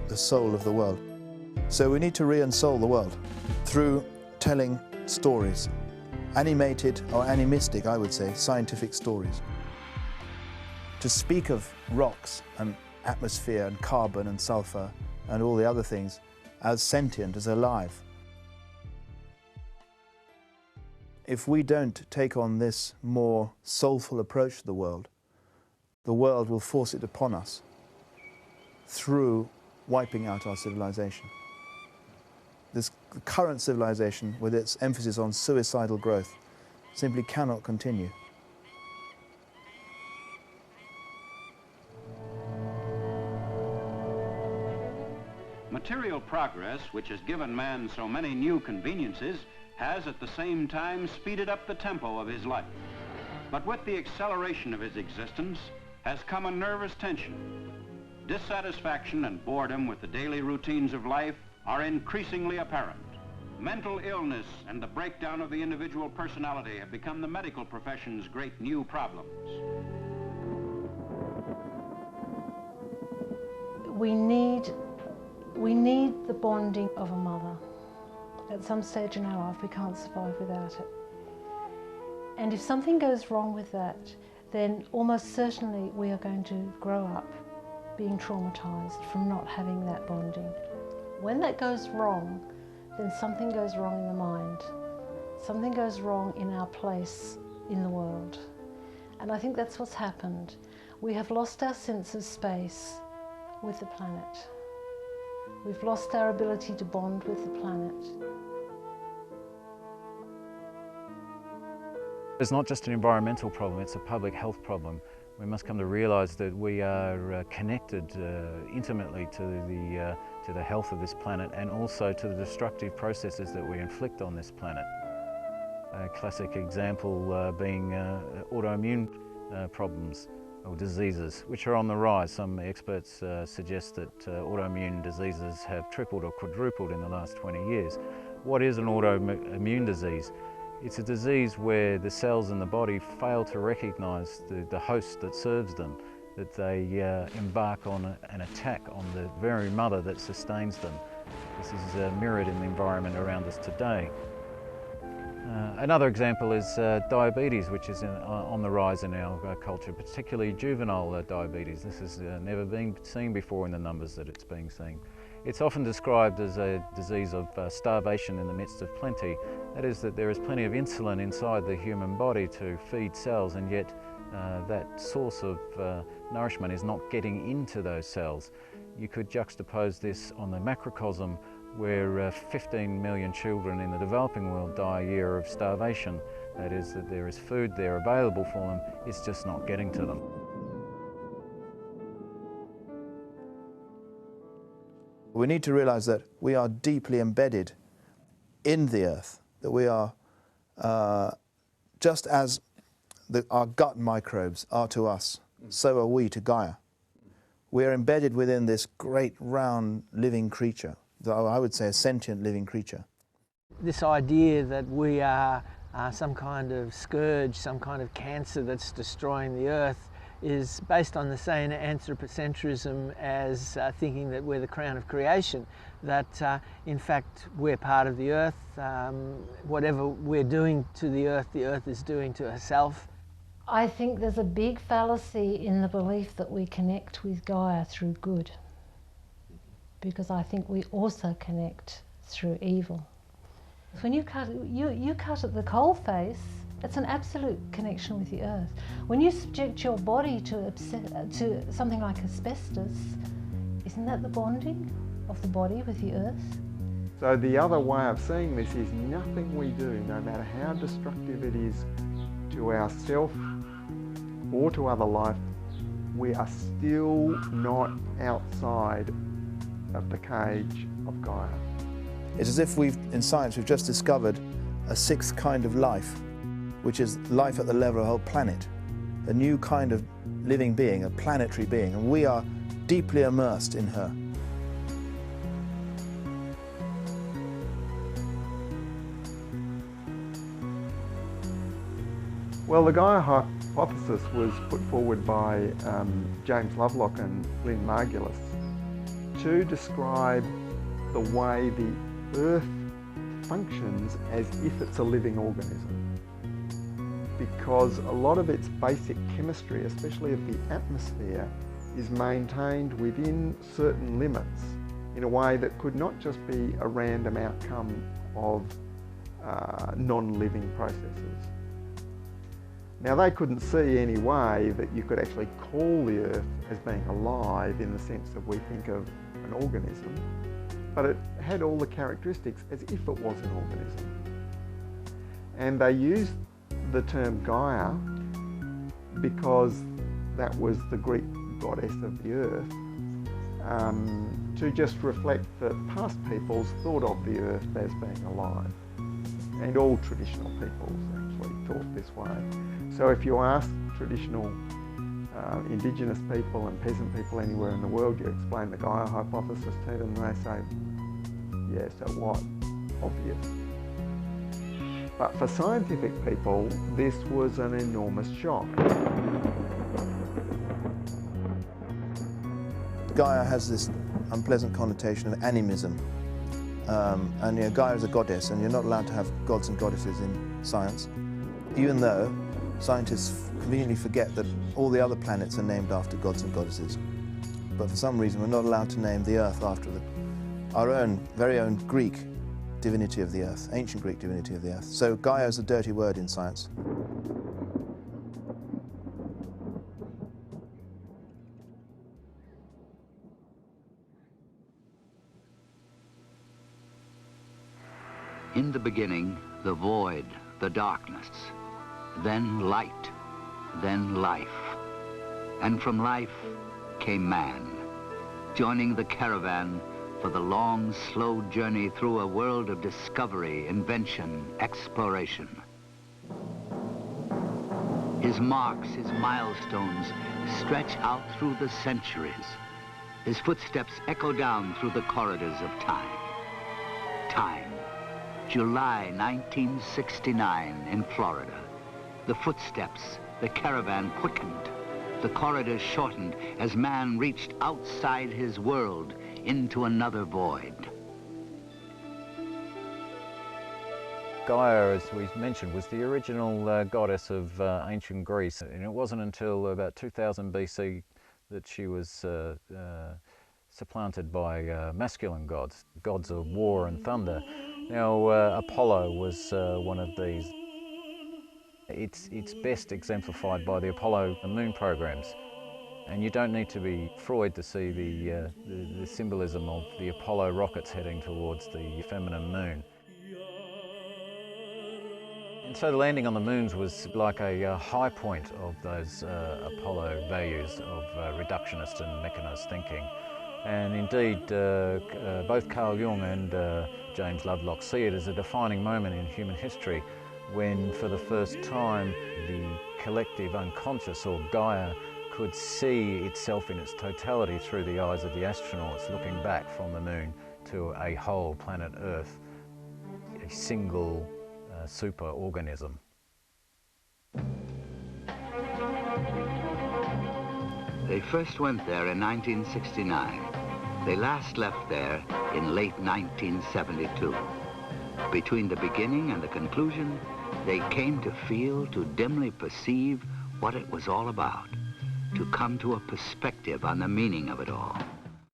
the soul of the world. So we need to re-ensoul the world through telling stories, animated or animistic, I would say, scientific stories. To speak of rocks and atmosphere and carbon and sulfur and all the other things as sentient, as alive. If we don't take on this more soulful approach to the world will force it upon us through wiping out our civilization. This current civilization, with its emphasis on suicidal growth, simply cannot continue. Material progress, which has given man so many new conveniences, has at the same time speeded up the tempo of his life. But with the acceleration of his existence has come a nervous tension. Dissatisfaction and boredom with the daily routines of life are increasingly apparent. Mental illness and the breakdown of the individual personality have become the medical profession's great new problems. We need the bonding of a mother. At some stage in our life, we can't survive without it. And if something goes wrong with that, then almost certainly we are going to grow up being traumatized from not having that bonding. When that goes wrong, then something goes wrong in the mind. Something goes wrong in our place in the world. And I think that's what's happened. We have lost our sense of space with the planet. We've lost our ability to bond with the planet. It's not just an environmental problem, it's a public health problem. We must come to realise that we are connected intimately to the health of this planet and also to the destructive processes that we inflict on this planet. A classic example being autoimmune problems or diseases, which are on the rise. Some experts suggest that autoimmune diseases have tripled or quadrupled in the last 20 years. What is an autoimmune disease? It's a disease where the cells in the body fail to recognise the host that serves them, that they embark on an attack on the very mother that sustains them. This is mirrored in the environment around us today. Another example is diabetes, which is on the rise in our culture, particularly juvenile diabetes. This has never been seen before in the numbers that it's being seen. It's often described as a disease of starvation in the midst of plenty. That is, that there is plenty of insulin inside the human body to feed cells, and yet that source of nourishment is not getting into those cells. You could juxtapose this on the macrocosm, where 15 million children in the developing world die a year of starvation. That is, that there is food there available for them, it's just not getting to them. We need to realize that we are deeply embedded in the earth, that we are, just as our gut microbes are to us, so are we to Gaia. We are embedded within this great round living creature, I would say a sentient living creature. This idea that we are some kind of scourge, some kind of cancer that's destroying the earth is based on the same anthropocentrism as thinking that we're the crown of creation, that in fact we're part of the earth. Whatever we're doing to the earth is doing to herself. I think there's a big fallacy in the belief that we connect with Gaia through good, because I think we also connect through evil. When you cut at the coal face, it's an absolute connection with the earth. When you subject your body to something like asbestos, isn't that the bonding of the body with the earth? So the other way of seeing this is nothing we do, no matter how destructive it is to ourself or to other life, we are still not outside of the cage of Gaia. It's as if in science we've just discovered a sixth kind of life, which is life at the level of a whole planet, a new kind of living being, a planetary being, and we are deeply immersed in her. Well, the Gaia hypothesis was put forward by James Lovelock and Lynn Margulis to describe the way the Earth functions as if it's a living organism, because a lot of its basic chemistry, especially of the atmosphere, is maintained within certain limits in a way that could not just be a random outcome of non-living processes. Now, they couldn't see any way that you could actually call the Earth as being alive in the sense that we think of an organism, but it had all the characteristics as if it was an organism. And they used the term Gaia because that was the Greek goddess of the earth, to just reflect that past peoples thought of the earth as being alive. And all traditional peoples actually thought this way. So if you ask traditional indigenous people and peasant people anywhere in the world, you explain the Gaia hypothesis to them, and they say, yeah, so what? Obvious. But for scientific people, this was an enormous shock. Gaia has this unpleasant connotation of animism. And Gaia is a goddess, and you're not allowed to have gods and goddesses in science, even though scientists conveniently forget that all the other planets are named after gods and goddesses. But for some reason, we're not allowed to name the Earth after our own, very own Greek divinity of the Earth, ancient Greek divinity of the Earth. So Gaia is a dirty word in science. In the beginning, the void, the darkness, then light, then life. And from life came man, joining the caravan for the long, slow journey through a world of discovery, invention, exploration. His marks, his milestones, stretch out through the centuries. His footsteps echo down through the corridors of time. Time. July 1969 in Florida. The footsteps, the caravan quickened. The corridors shortened as man reached outside his world into another void. Gaia, as we mentioned, was the original goddess of ancient Greece, and it wasn't until about 2000 BC that she was supplanted by masculine gods, gods of war and thunder. Now, Apollo was one of these. It's best exemplified by the Apollo moon programs. And you don't need to be Freud to see the symbolism of the Apollo rockets heading towards the feminine moon. And so the landing on the moons was like a high point of those Apollo values of reductionist and mechanist thinking. And indeed, both Carl Jung and James Lovelock see it as a defining moment in human history when, for the first time, the collective unconscious, or Gaia, could see itself in its totality through the eyes of the astronauts looking back from the moon to a whole planet Earth, a single super organism. They first went there in 1969. They last left there in late 1972. Between the beginning and the conclusion, they came to feel, to dimly perceive what it was all about, to come to a perspective on the meaning of it all.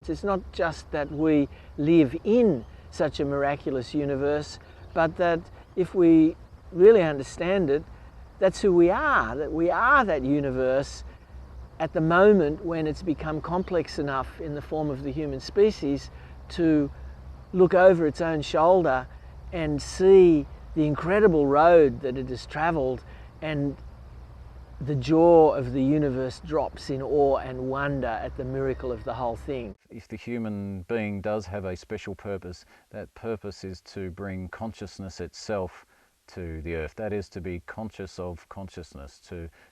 It's not just that we live in such a miraculous universe, but that if we really understand it, that's who we are, that we are that universe at the moment when it's become complex enough in the form of the human species to look over its own shoulder and see the incredible road that it has travelled, and the jaw of the universe drops in awe and wonder at the miracle of the whole thing. If the human being does have a special purpose, that purpose is to bring consciousness itself to the earth. That is, to be conscious of consciousness,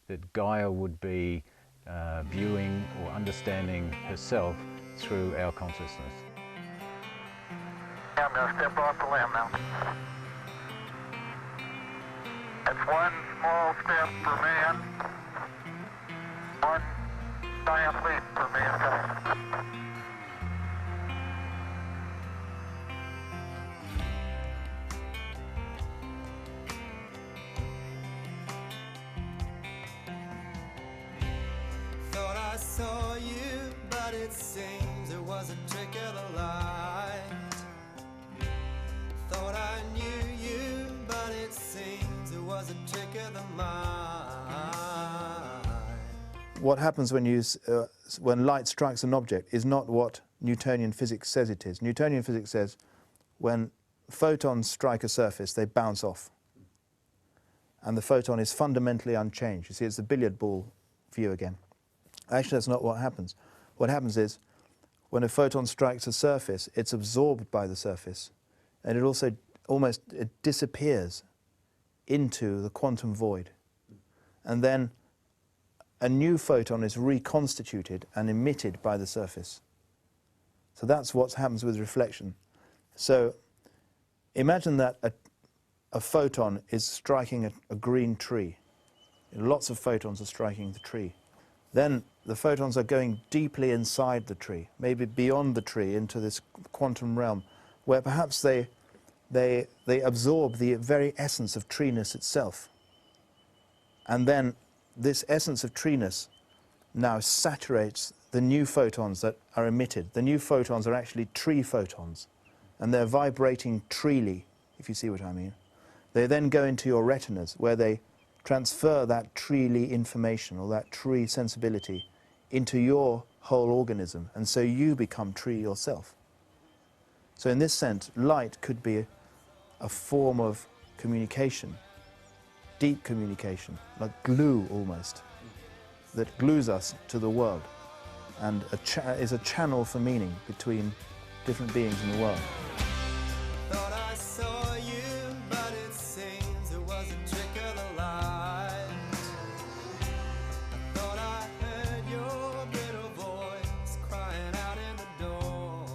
that Gaia would be viewing or understanding herself through our consciousness. I'm going to step off the limb now. That's one small step for man, one giant leap for mankind. Thought I saw you, but it seems it was a trick of the light. Thought I knew you, but it seems it was a trick of the mind. What happens when light strikes an object is not what Newtonian physics says it is. Newtonian physics says when photons strike a surface, they bounce off. And the photon is fundamentally unchanged. You see, it's the billiard ball view again. Actually, that's not what happens. What happens is when a photon strikes a surface, it's absorbed by the surface. And it also it disappears into the quantum void. And then a new photon is reconstituted and emitted by the surface. So that's what happens with reflection. So imagine that a photon is striking a green tree. Lots of photons are striking the tree. Then the photons are going deeply inside the tree, maybe beyond the tree into this quantum realm, where perhaps they absorb the very essence of treeness itself. And then this essence of treeness now saturates the new photons that are emitted. The new photons are actually tree photons, and they're vibrating treely, if you see what I mean. They then go into your retinas, where they transfer that treely information, or that tree sensibility, into your whole organism, and so you become tree yourself. So in this sense, light could be a form of communication, deep communication, like glue almost, that glues us to the world, and is a channel for meaning between different beings in the world. Thought I saw you, but it seems it was a trick of the light. I thought I heard your bitter voice crying out in the door.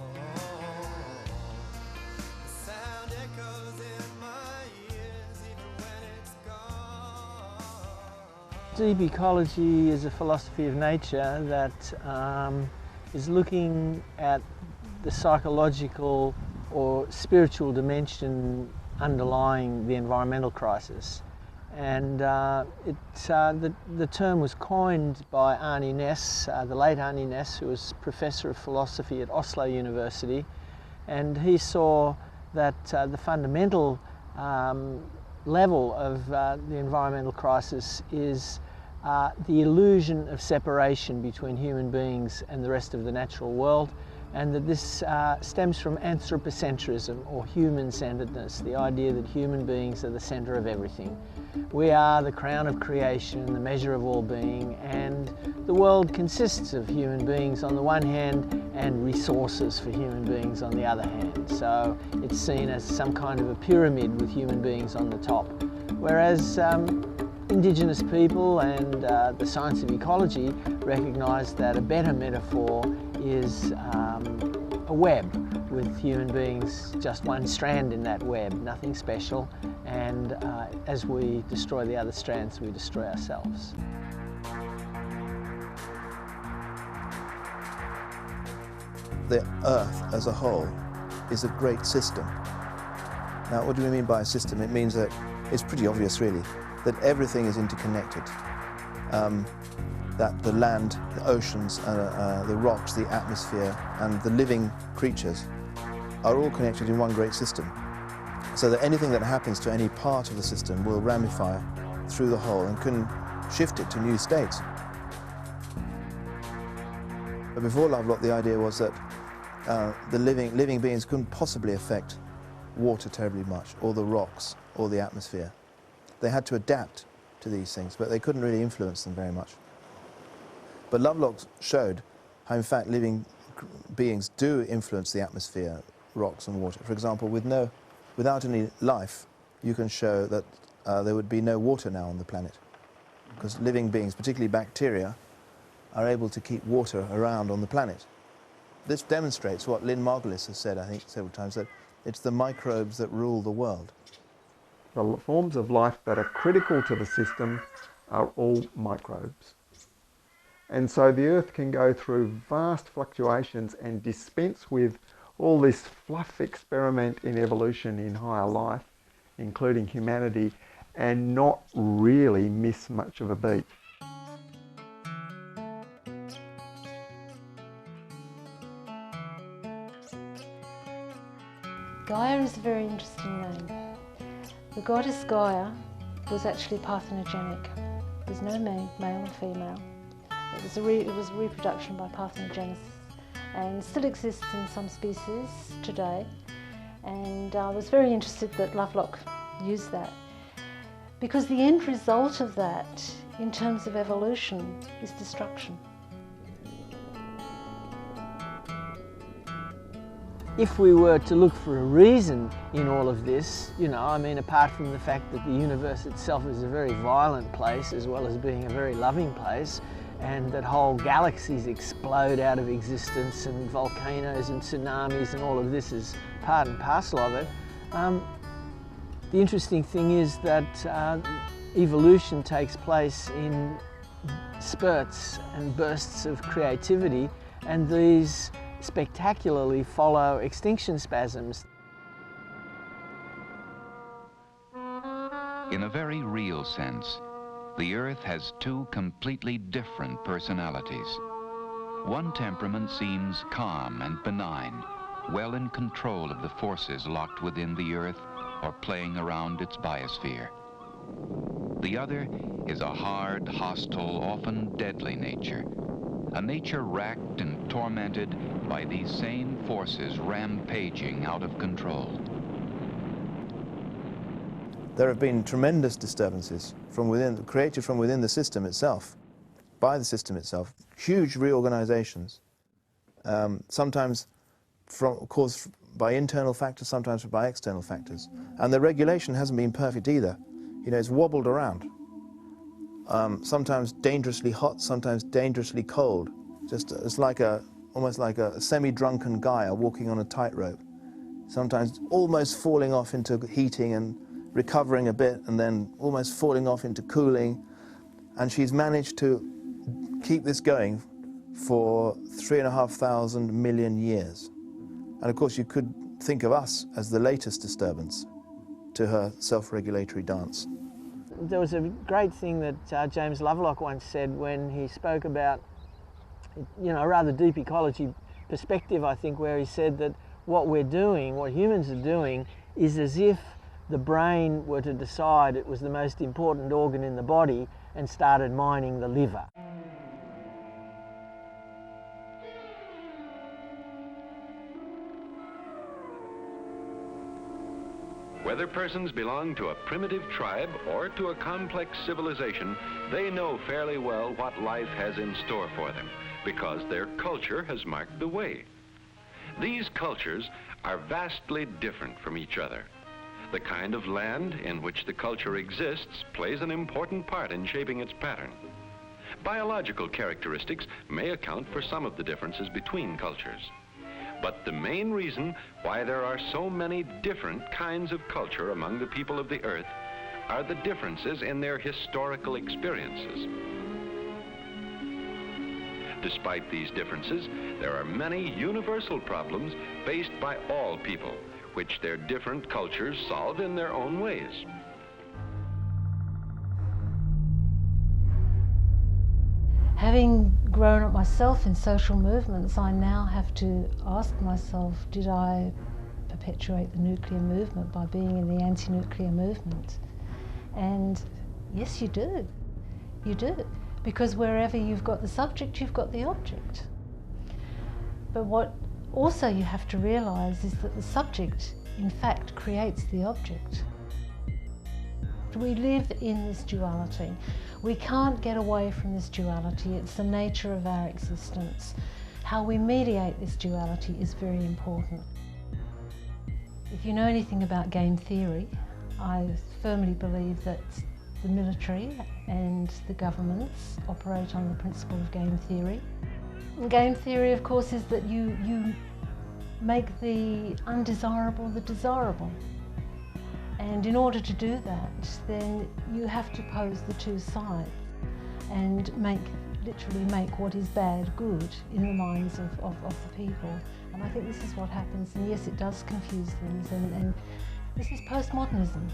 The sound echoes in my ears even when it's gone. Deep ecology is a philosophy of nature that is looking at the psychological or spiritual dimension underlying the environmental crisis. And the term was coined by Arnie Ness, the late Arnie Ness, who was Professor of Philosophy at Oslo University. And he saw that the fundamental level of the environmental crisis is the illusion of separation between human beings and the rest of the natural world, and that this stems from anthropocentrism, or human-centeredness, the idea that human beings are the center of everything. We are the crown of creation, the measure of all being, and the world consists of human beings on the one hand and resources for human beings on the other hand. So it's seen as some kind of a pyramid with human beings on the top. Whereas Indigenous people and the science of ecology recognise that a better metaphor is a web, with human beings just one strand in that web, nothing special, and as we destroy the other strands, we destroy ourselves. The Earth as a whole is a great system. Now, what do we mean by a system? It means that it's pretty obvious, really, that everything is interconnected. That the land, the oceans, the rocks, the atmosphere, and the living creatures are all connected in one great system. So that anything that happens to any part of the system will ramify through the whole and can shift it to new states. But before Lovelock, the idea was that the living beings couldn't possibly affect water terribly much, or the rocks, or the atmosphere. They had to adapt to these things, but they couldn't really influence them very much. But Lovelock showed how, in fact, living beings do influence the atmosphere, rocks and water. For example, without any life, you can show that there would be no water now on the planet, because living beings, particularly bacteria, are able to keep water around on the planet. This demonstrates what Lynn Margulis has said, I think, several times, that it's the microbes that rule the world. The forms of life that are critical to the system are all microbes. And so the Earth can go through vast fluctuations and dispense with all this fluff experiment in evolution in higher life, including humanity, and not really miss much of a beat. Gaia is a very interesting name. The goddess Gaia was actually parthenogenic. There's no male or female. It was reproduction by parthenogenesis, and still exists in some species today. And I was very interested that Lovelock used that, because the end result of that, in terms of evolution, is destruction. If we were to look for a reason in all of this, I mean, apart from the fact that the universe itself is a very violent place as well as being a very loving place, and that whole galaxies explode out of existence, and volcanoes and tsunamis and all of this is part and parcel of it. The interesting thing is that evolution takes place in spurts and bursts of creativity, and these spectacularly follow extinction spasms. In a very real sense, the Earth has two completely different personalities. One temperament seems calm and benign, well in control of the forces locked within the Earth or playing around its biosphere. The other is a hard, hostile, often deadly nature, a nature racked and tormented by these same forces rampaging out of control. There have been tremendous disturbances from within, created from within the system itself, by the system itself, huge reorganizations, sometimes caused by internal factors, sometimes by external factors. And the regulation hasn't been perfect either. It's wobbled around. Sometimes dangerously hot, sometimes dangerously cold. It's almost like a semi-drunken Gaia walking on a tightrope. Sometimes almost falling off into heating and recovering a bit, and then almost falling off into cooling. And she's managed to keep this going for 3,500 million years. And of course, you could think of us as the latest disturbance. to her self-regulatory dance. There was a great thing that James Lovelock once said when he spoke about, you know, a rather deep ecology perspective, I think, where he said that what we're doing, what humans are doing, is as if the brain were to decide it was the most important organ in the body and started mining the liver. Whether persons belong to a primitive tribe or to a complex civilization, they know fairly well what life has in store for them, because their culture has marked the way. These cultures are vastly different from each other. The kind of land in which the culture exists plays an important part in shaping its pattern. Biological characteristics may account for some of the differences between cultures. But the main reason why there are so many different kinds of culture among the people of the earth are the differences in their historical experiences. Despite these differences, there are many universal problems faced by all people, which their different cultures solve in their own ways. Having grown up myself in social movements, I now have to ask myself, did I perpetuate the nuclear movement by being in the anti-nuclear movement? And yes, you do. You do. Because wherever you've got the subject, you've got the object. But what also you have to realise is that the subject, in fact, creates the object. We live in this duality. We can't get away from this duality. It's the nature of our existence. How we mediate this duality is very important. If you know anything about game theory, I firmly believe that the military and the governments operate on the principle of game theory. And game theory, of course, is that you make the undesirable the desirable. And in order to do that, then you have to pose the two sides and literally make what is bad good in the minds of the people. And I think this is what happens. And yes, it does confuse things. And this is postmodernism.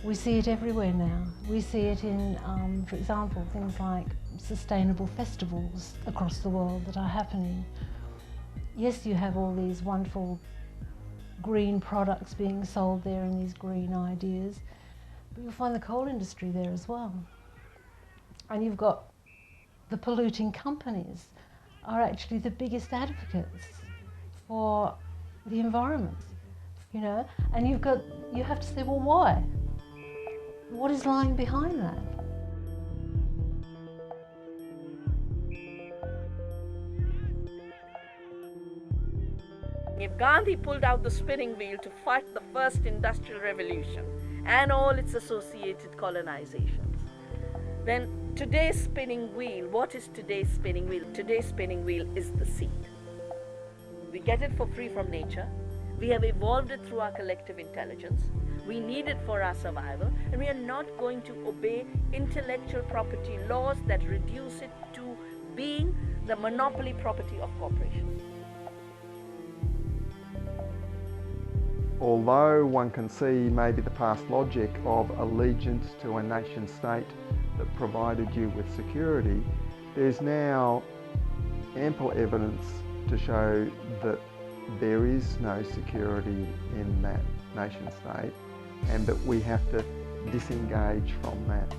We see it everywhere now. We see it in, for example, things like sustainable festivals across the world that are happening. Yes, you have all these wonderful green products being sold there and these green ideas, but you'll find the coal industry there as well. And you've got the polluting companies are actually the biggest advocates for the environment, you know, and you have to say, well, why? What is lying behind that? If Gandhi pulled out the spinning wheel to fight the first industrial revolution and all its associated colonizations, then today's spinning wheel, what is today's spinning wheel? Today's spinning wheel is the seed. We get it for free from nature. We have evolved it through our collective intelligence. We need it for our survival, and we are not going to obey intellectual property laws that reduce it to being the monopoly property of corporations. Although one can see maybe the past logic of allegiance to a nation state that provided you with security, there's now ample evidence to show that there is no security in that nation state and that we have to disengage from that.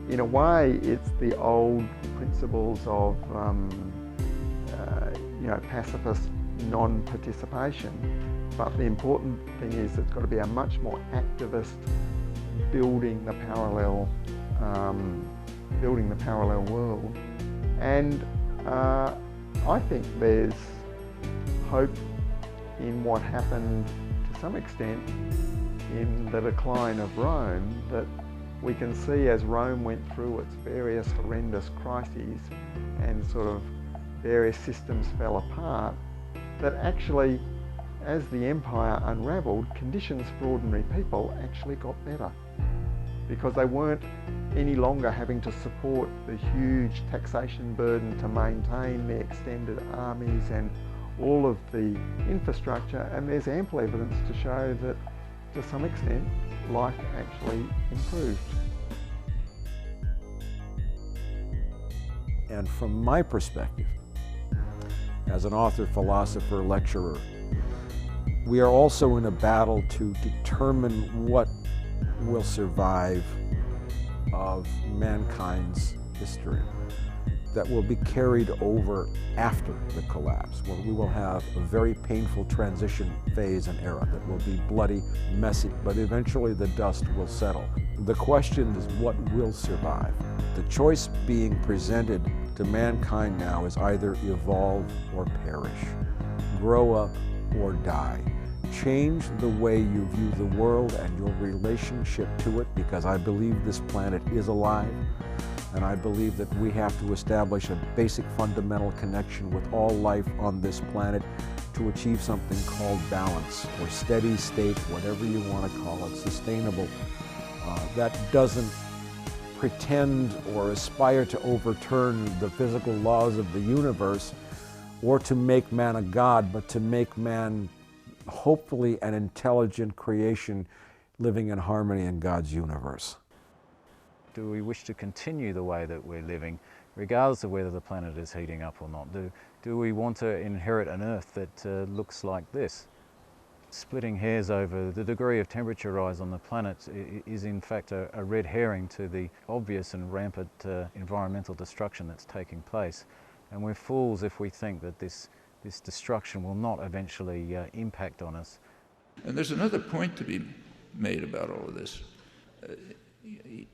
In a way, it's the old principles of pacifist non-participation. But the important thing is it's got to be a much more activist building the parallel world. And I think there's hope in what happened to some extent in the decline of Rome, that we can see as Rome went through its various horrendous crises and sort of various systems fell apart, that actually as the empire unravelled, conditions for ordinary people actually got better, because they weren't any longer having to support the huge taxation burden to maintain the extended armies and all of the infrastructure. And there's ample evidence to show that to some extent life actually improved. And from my perspective, as an author, philosopher, lecturer, we are also in a battle to determine what will survive of mankind's history that will be carried over after the collapse, where we will have a very painful transition phase and era that will be bloody, messy, but eventually the dust will settle. The question is what will survive? The choice being presented to mankind now is either evolve or perish, grow up or die. Change the way you view the world and your relationship to it, because I believe this planet is alive, and I believe that we have to establish a basic fundamental connection with all life on this planet to achieve something called balance, or steady state, whatever you want to call it, sustainable. That doesn't pretend or aspire to overturn the physical laws of the universe or to make man a god, but to make man hopefully an intelligent creation living in harmony in God's universe. Do we wish to continue the way that we're living, regardless of whether the planet is heating up or not? Do we want to inherit an Earth that looks like this? Splitting hairs over the degree of temperature rise on the planet is in fact a red herring to the obvious and rampant environmental destruction that's taking place. And we're fools if we think that this destruction will not eventually impact on us. And there's another point to be made about all of this.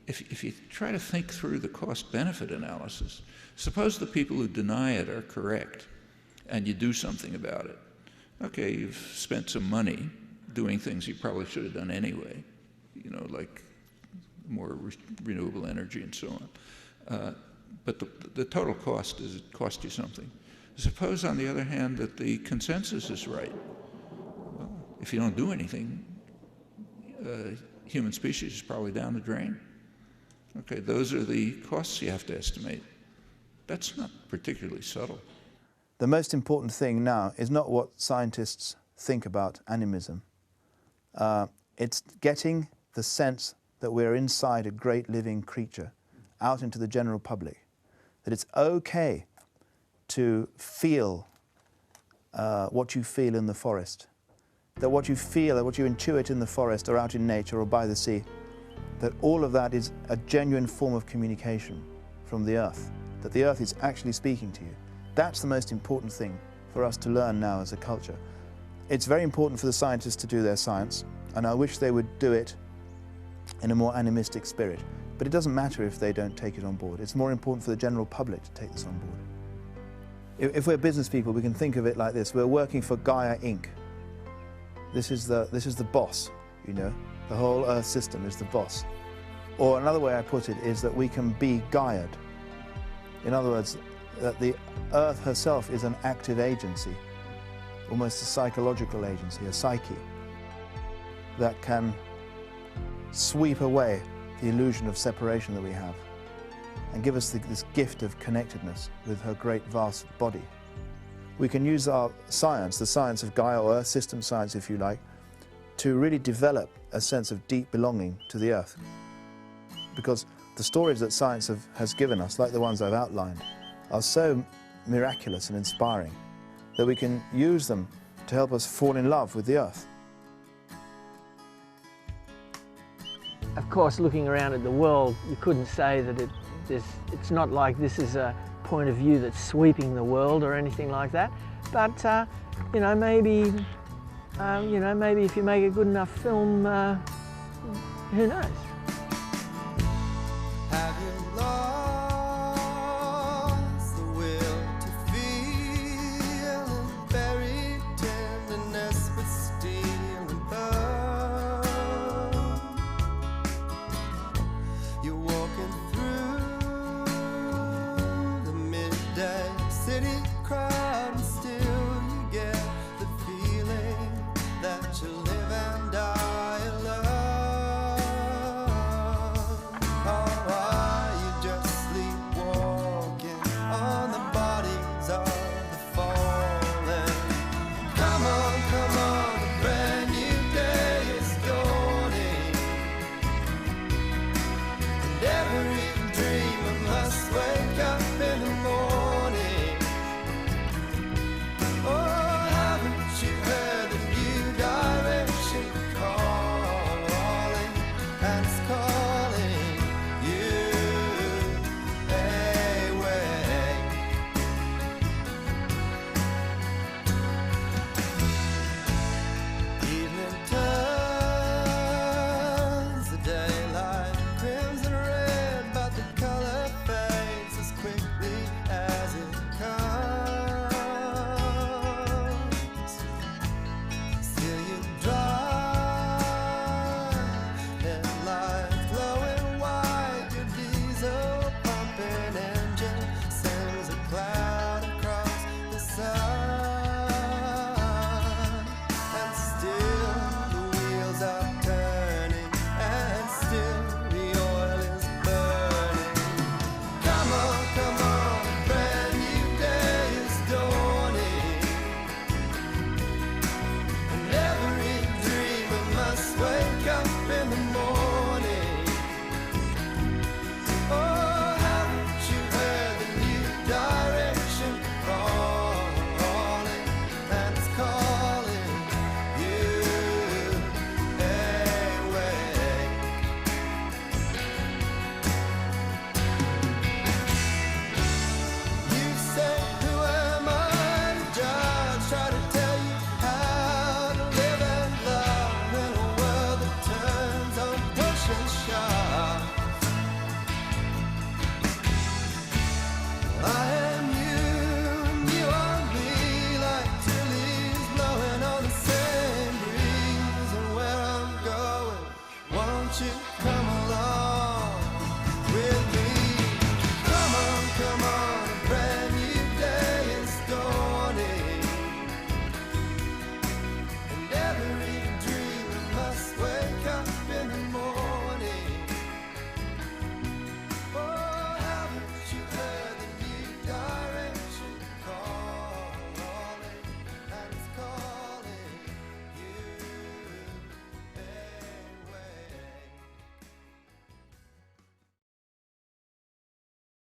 If you try to think through the cost-benefit analysis, suppose the people who deny it are correct and you do something about it. Okay, you've spent some money doing things you probably should have done anyway, you know, like more renewable energy and so on. But the total cost is it cost you something. Suppose, on the other hand, that the consensus is right. Well, if you don't do anything, human species is probably down the drain. Okay, those are the costs you have to estimate. That's not particularly subtle. The most important thing now is not what scientists think about animism. It's getting the sense that we're inside a great living creature out into the general public, that it's okay to feel what you feel in the forest, that what you feel or what you intuit in the forest or out in nature or by the sea, that all of that is a genuine form of communication from the earth, that the earth is actually speaking to you. That's the most important thing for us to learn now as a culture. It's very important for the scientists to do their science, and I wish they would do it in a more animistic spirit. But it doesn't matter if they don't take it on board. It's more important for the general public to take this on board. If we're business people, we can think of it like this. We're working for Gaia Inc. This is the boss, you know. The whole Earth system is the boss. Or another way I put it is that we can be Gaia'd. In other words, that the Earth herself is an active agency, almost a psychological agency, a psyche, that can sweep away the illusion of separation that we have and give us this gift of connectedness with her great vast body. We can use our science, the science of Gaia, or Earth system science if you like, to really develop a sense of deep belonging to the Earth. Because the stories that science has given us, like the ones I've outlined, are so miraculous and inspiring that we can use them to help us fall in love with the Earth. Of course, looking around at the world, you couldn't say that it's not like this is a point of view that's sweeping the world or anything like that. But you know, maybe if you make a good enough film, who knows?